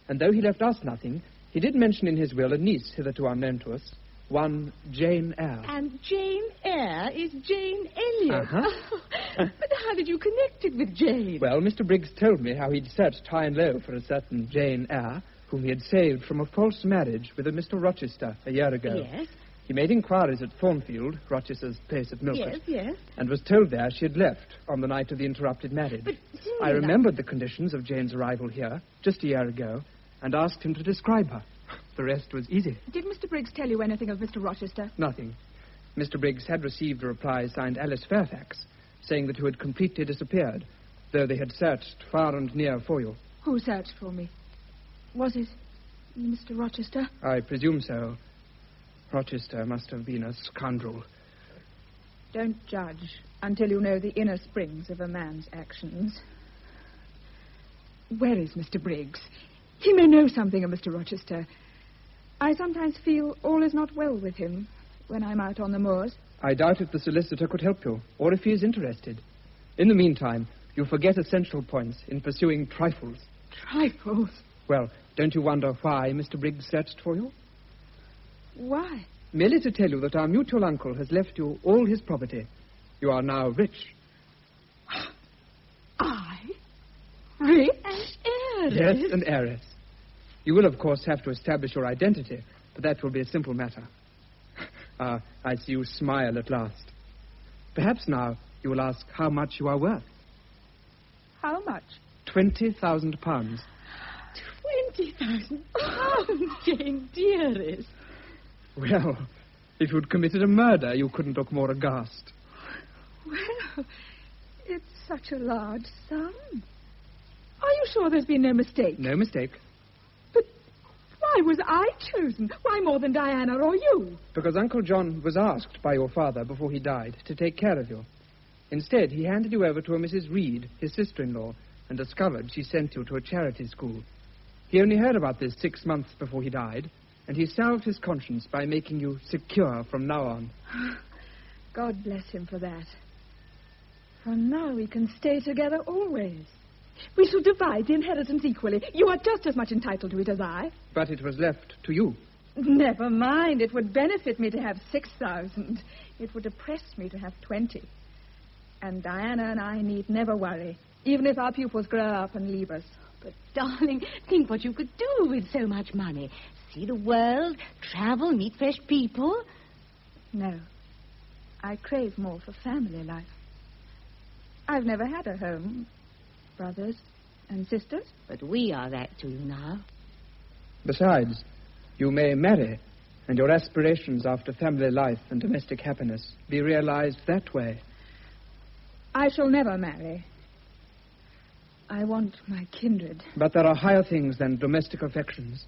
And though he left us nothing, he did mention in his will a niece hitherto unknown to us, one Jane Eyre. And Jane Eyre is Jane Elliot. Uh-huh. But how did you connect it with Jane? Well, Mr. Briggs told me how he'd searched high and low for a certain Jane Eyre, whom he had saved from a false marriage with a Mr. Rochester a year ago. Yes. He made inquiries at Thornfield, Rochester's place at Milford. Yes, yes. And was told there she had left on the night of the interrupted marriage. But, I remembered the conditions of Jane's arrival here, just a year ago, and asked him to describe her. The rest was easy. Did Mr. Briggs tell you anything of Mr. Rochester? Nothing. Mr. Briggs had received a reply signed Alice Fairfax, saying that you had completely disappeared, though they had searched far and near for you. Who searched for me? Was it Mr. Rochester? I presume so. Rochester must have been a scoundrel. Don't judge until you know the inner springs of a man's actions. Where is Mr. Briggs? He may know something of Mr. Rochester. I sometimes feel all is not well with him when I'm out on the moors. I doubt if the solicitor could help you, or if he is interested. In the meantime, you forget essential points in pursuing trifles. Trifles? Well, don't you wonder why Mr. Briggs searched for you? Why? Merely to tell you that our mutual uncle has left you all his property. You are now rich. I? Rich? An heiress? Yes, an heiress. You will, of course, have to establish your identity, but that will be a simple matter. I see you smile at last. Perhaps now you will ask how much you are worth. How much? £20,000. £20,000? Jane, dearest. Well, if you'd committed a murder, you couldn't look more aghast. Well, it's such a large sum. Are you sure there's been no mistake? No mistake. But why was I chosen? Why more than Diana or you? Because Uncle John was asked by your father before he died to take care of you. Instead, he handed you over to a Mrs. Reed, his sister-in-law, and discovered she sent you to a charity school. He only heard about this 6 months before he died, and he salved his conscience by making you secure from now on. God bless him for that. For now we can stay together always. We shall divide the inheritance equally. You are just as much entitled to it as I. But it was left to you. Never mind. It would benefit me to have 6,000. It would depress me to have 20. And Diana and I need never worry, even if our pupils grow up and leave us. But, darling, think what you could do with so much money. See the world, travel, meet fresh people. No. I crave more for family life. I've never had a home. Brothers and sisters. But we are that to you now. Besides, you may marry, and your aspirations after family life and domestic happiness be realized that way. I shall never marry. I want my kindred. But there are higher things than domestic affections.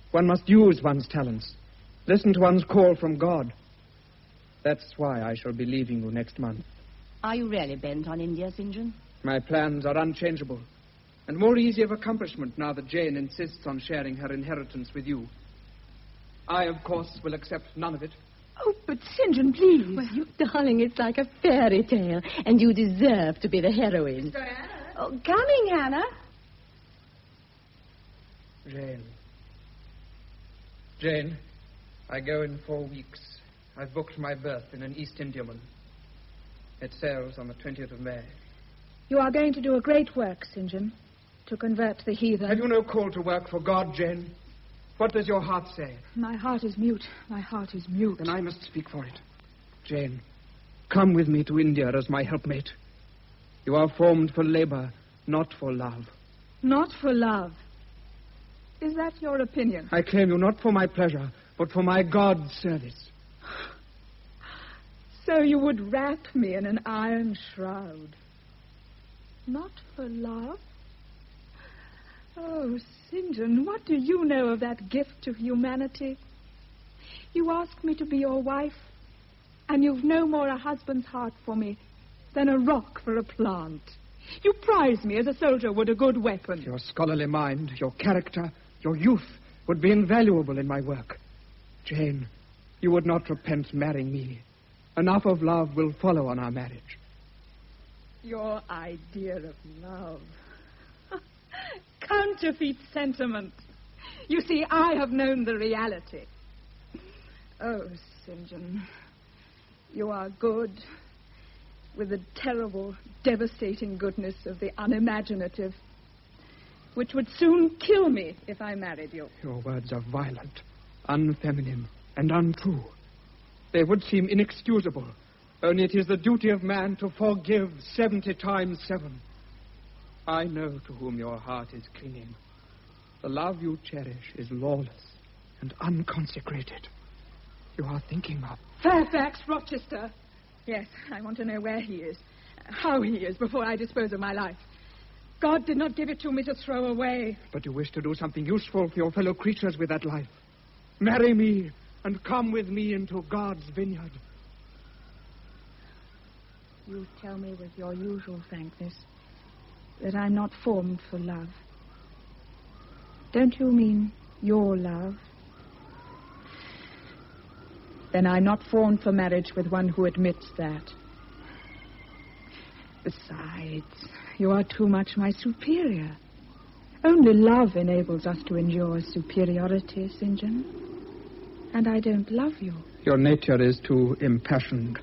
One must use one's talents. Listen to one's call from God. That's why I shall be leaving you next month. Are you really bent on India, St. John? My plans are unchangeable, and more easy of accomplishment now that Jane insists on sharing her inheritance with you. I, of course, will accept none of it. Oh, but St. John, please. Well, you darling, it's like a fairy tale, and you deserve to be the heroine. Oh, coming, Hannah. Jane, I go in 4 weeks. I've booked my berth in an East Indiaman. It sails on the 20th of May. You are going to do a great work, St. John, to convert the heathen. Have you no call to work for God, Jane? What does your heart say? My heart is mute. My heart is mute. Then I must speak for it. Jane, come with me to India as my helpmate. You are formed for labor, not for love. Not for love. Is that your opinion? I claim you not for my pleasure, but for my God's service. So you would wrap me in an iron shroud. Not for love? Oh, St. John, what do you know of that gift to humanity? You ask me to be your wife, and you've no more a husband's heart for me than a rock for a plant. You prize me as a soldier would a good weapon. Your scholarly mind, your character, your youth would be invaluable in my work. Jane, you would not repent marrying me. Enough of love will follow on our marriage. Your idea of love. Counterfeit sentiment. You see, I have known the reality. Oh, St. John, you are good, with the terrible, devastating goodness of the unimaginative, which would soon kill me if I married you. Your words are violent, unfeminine, and untrue. They would seem inexcusable, only it is the duty of man to forgive 70 times 7. I know to whom your heart is clinging. The love you cherish is lawless and unconsecrated. You are thinking of Fairfax Rochester. Yes, I want to know where he is, how he is, before I dispose of my life. God did not give it to me to throw away. But you wish to do something useful for your fellow creatures with that life. Marry me, and come with me into God's vineyard. You tell me with your usual frankness that I'm not formed for love. Don't you mean your love? Then I'm not formed for marriage with one who admits that. Besides, you are too much my superior. Only love enables us to endure superiority, St. John. And I don't love you. Your nature is too impassioned.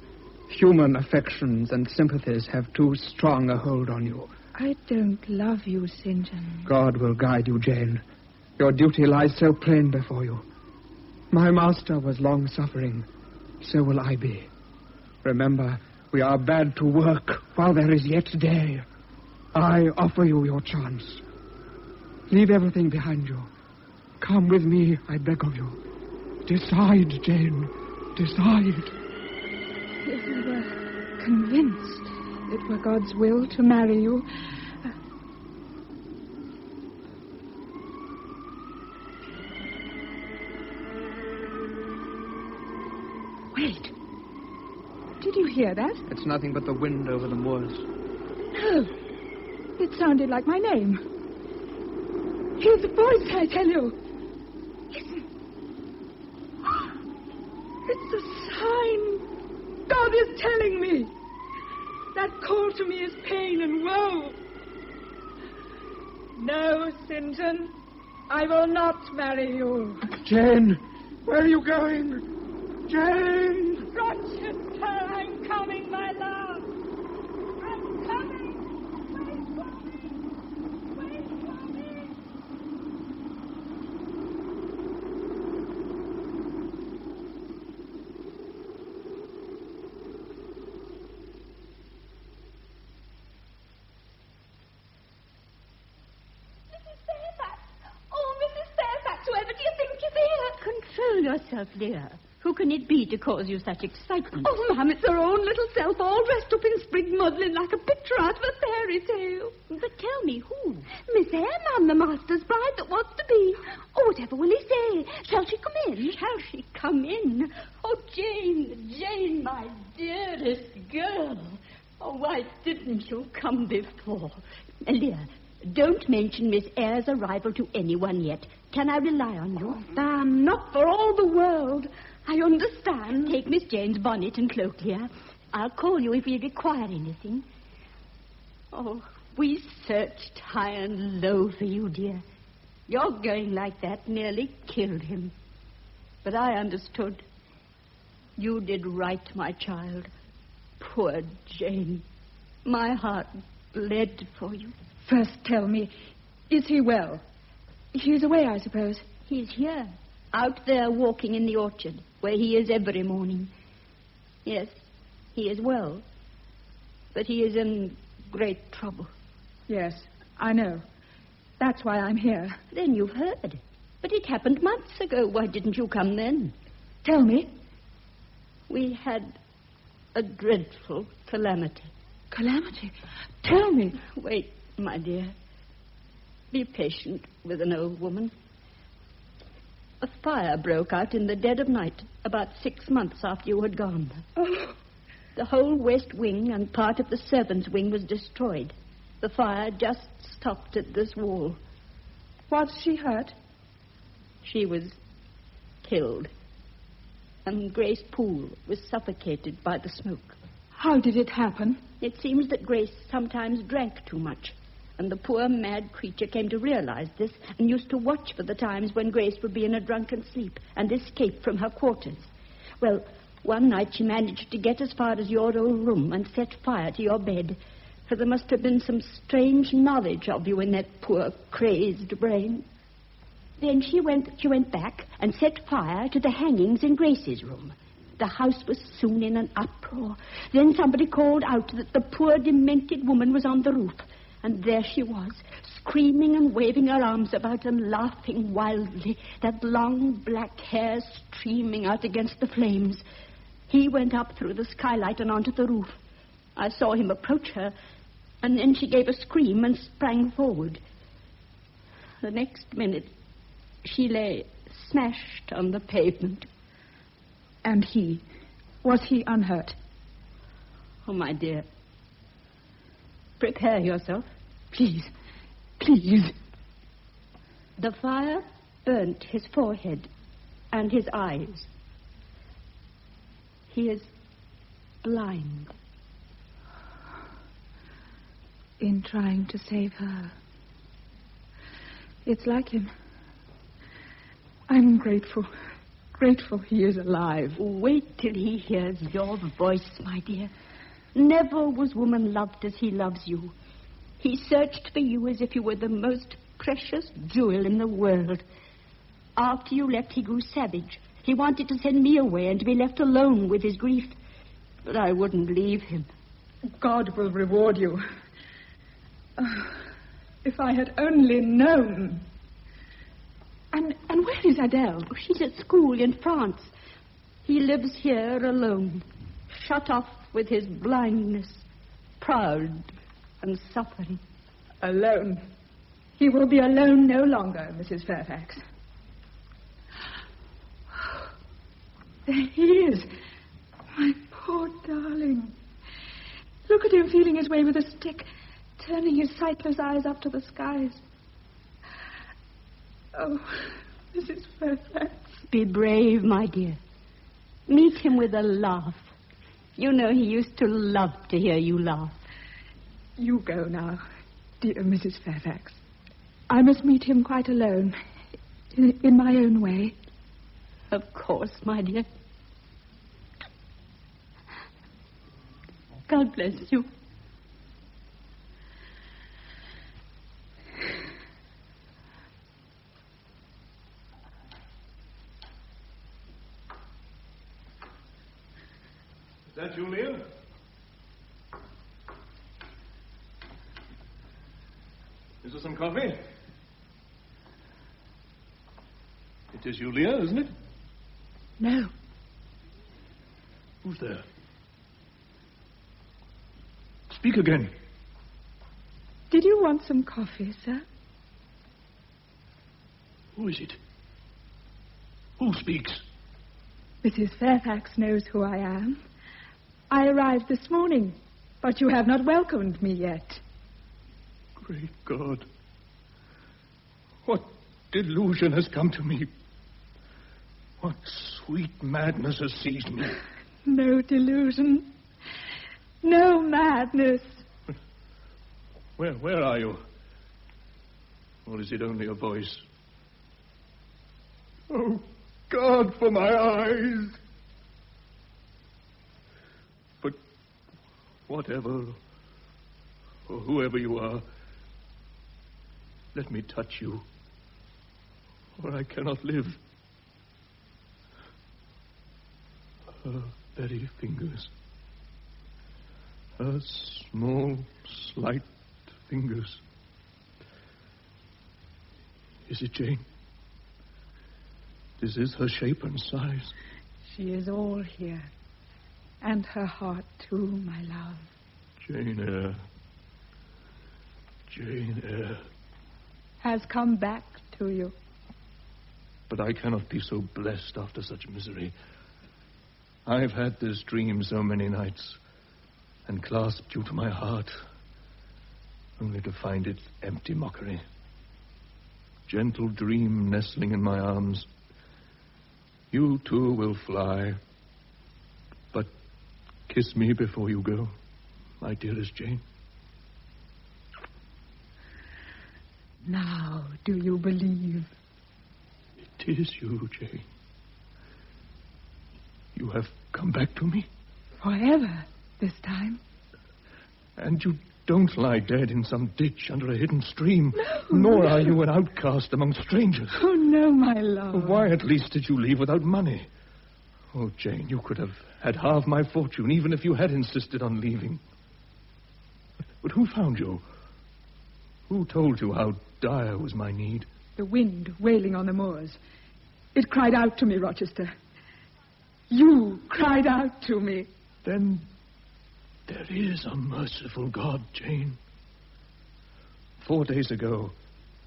Human affections and sympathies have too strong a hold on you. I don't love you, St. John. God will guide you, Jane. Your duty lies so plain before you. My master was long-suffering. So will I be. Remember, we are bad to work while there is yet day. I offer you your chance. Leave everything behind you. Come with me, I beg of you. Decide, Jane. Decide. If I were convinced it were God's will to marry you... Wait. Did you hear that? It's nothing but the wind over the moors. No. It sounded like my name. Hear the voice, I tell you. Listen. It's a sign. God is telling me. That call to me is pain and woe. No, St. John. I will not marry you. Jane, where are you going? Jane! Rochester, I'm coming, my love. I'm coming. Wait for me. Wait for me. Mrs. Fairfax! Oh, Mrs. Fairfax, whoever do you think is here? Control yourself, dear. Who can it be to cause you such excitement? Oh, ma'am, it's her own little self, all dressed up in sprig muslin like a picture out of a fairy tale. But tell me who? Miss Eyre, ma'am, the master's bride that wants to be. Oh, whatever will he say? Shall she come in? Shall she come in? Oh, Jane, Jane, my dearest girl. Oh, why didn't you come before? Dear, don't mention Miss Eyre's arrival to anyone yet. Can I rely on you? Oh, ma'am, not for all the world. I understand. Take Miss Jane's bonnet and cloak here. I'll call you if we require anything. Oh, we searched high and low for you, dear. Your going like that nearly killed him. But I understood. You did right, my child. Poor Jane. My heart bled for you. First tell me, is he well? He's away, I suppose. He's here, out there walking in the orchard, where he is every morning. Yes, he is well, but he is in great trouble. Yes, I know. That's why I'm here. Then you've heard. But it happened months ago. Why didn't you come then? Tell me. We had a dreadful calamity. Calamity? Tell me. Wait, my dear. Be patient with an old woman. A fire broke out in the dead of night, about 6 months after you had gone. Oh. The whole west wing and part of the servants' wing was destroyed. The fire just stopped at this wall. Was she hurt? She was killed. And Grace Poole was suffocated by the smoke. How did it happen? It seems that Grace sometimes drank too much. And the poor mad creature came to realize this and used to watch for the times when Grace would be in a drunken sleep and escape from her quarters. Well, one night she managed to get as far as your old room and set fire to your bed, for there must have been some strange knowledge of you in that poor crazed brain. Then she went back and set fire to the hangings in Grace's room. The house was soon in an uproar. Then somebody called out that the poor demented woman was on the roof. And there she was, screaming and waving her arms about and laughing wildly, that long black hair streaming out against the flames. He went up through the skylight and onto the roof. I saw him approach her, and then she gave a scream and sprang forward. The next minute, she lay smashed on the pavement. And he? Was he unhurt? Oh, my dear. Prepare yourself. Please. Please. The fire burnt his forehead and his eyes. He is blind. In trying to save her. It's like him. I'm grateful. Grateful he is alive. Wait till he hears your voice, my dear. Never was woman loved as he loves you. He searched for you as if you were the most precious jewel in the world. After you left, he grew savage. He wanted to send me away and to be left alone with his grief. But I wouldn't leave him. God will reward you. If I had only known. And where is Adele? Oh, she's at school in France. He lives here alone, shut off with his blindness, proud and suffering. Alone. He will be alone no longer, Mrs. Fairfax. There he is. My poor darling. Look at him feeling his way with a stick, turning his sightless eyes up to the skies. Oh, Mrs. Fairfax. Be brave, my dear. Meet him with a laugh. You know he used to love to hear you laugh. You go now, dear Mrs. Fairfax. I must meet him quite alone, in my own way. Of course, my dear. God bless you. Is that you, Leah? Is there some coffee? It is you, Leah, isn't it? No. Who's there? Speak again. Did you want some coffee, sir? Who is it? Who speaks? Mrs. Fairfax knows who I am. I arrived this morning, but you have not welcomed me yet. Great God. What delusion has come to me? What sweet madness has seized me? No delusion. No madness. Where are you? Or is it only a voice? Oh, God, for my eyes! But whatever, or whoever you are, let me touch you, or I cannot live. Her very fingers. Her small, slight fingers. Is it Jane? This is her shape and size. She is all here. And her heart, too, my love. Jane Eyre. Jane Eyre. Has come back to you. But I cannot be so blessed after such misery. I've had this dream so many nights and clasped you to my heart, only to find it empty mockery. Gentle dream nestling in my arms. You too will fly, but kiss me before you go, my dearest Jane. Now, do you believe? It is you, Jane. You have come back to me? Forever, this time. And you don't lie dead in some ditch under a hidden stream. No, nor are you an outcast among strangers. Oh, no, my love. Why, at least, did you leave without money? Oh, Jane, you could have had half my fortune, even if you had insisted on leaving. But who found you? Who told you how dire was my need? The wind wailing on the moors. It cried out to me, Rochester. You cried out to me. Then there is a merciful God, Jane. 4 days ago,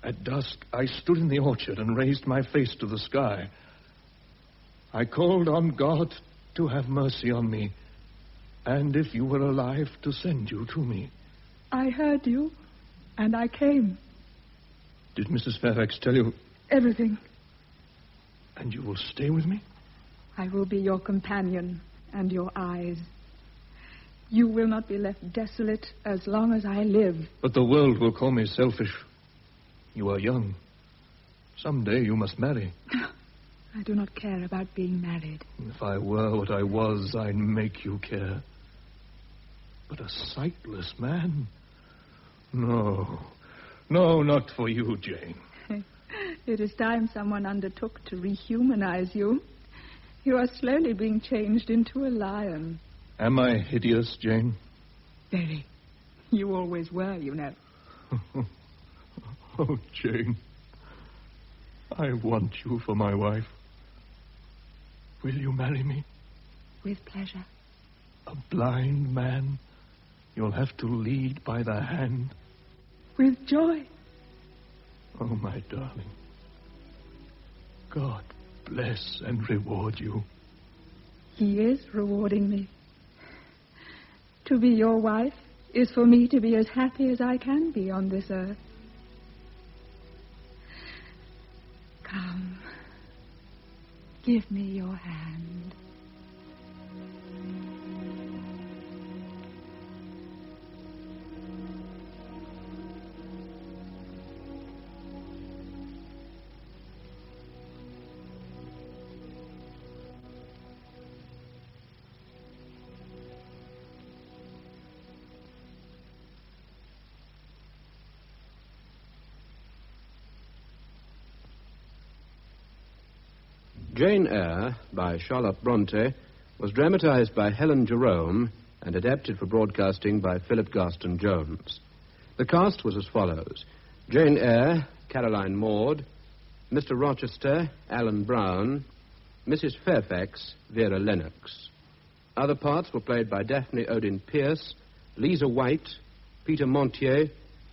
at dusk, I stood in the orchard and raised my face to the sky. I called on God to have mercy on me, and if you were alive, to send you to me. I heard you, and I came. Did Mrs. Fairfax tell you? Everything. And you will stay with me? I will be your companion and your eyes. You will not be left desolate as long as I live. But the world will call me selfish. You are young. Someday you must marry. I do not care about being married. If I were what I was, I'd make you care. But a sightless man? No. No, not for you, Jane. It is time someone undertook to rehumanize you. You are slowly being changed into a lion. Am I hideous, Jane? Very. You always were, you know. Oh, Jane. I want you for my wife. Will you marry me? With pleasure. A blind man? You'll have to lead by the hand. With joy. Oh, my darling. God bless and reward you. He is rewarding me. To be your wife is for me to be as happy as I can be on this earth. Come. Give me your hand. Jane Eyre, by Charlotte Brontë, was dramatized by Helen Jerome and adapted for broadcasting by Philip Garston Jones. The cast was as follows: Jane Eyre, Caroline Maud; Mr. Rochester, Alan Brown; Mrs. Fairfax, Vera Lennox. Other parts were played by Daphne Odin Pierce, Lisa White, Peter Montier,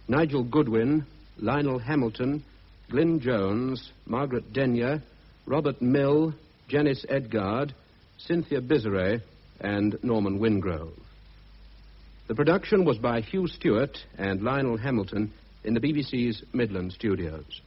Nigel Goodwin, Lionel Hamilton, Glyn Jones, Margaret Denyer, Robert Mill, Janice Edgard, Cynthia Bizarre, and Norman Wingrove. The production was by Hugh Stewart and Lionel Hamilton in the BBC's Midland Studios.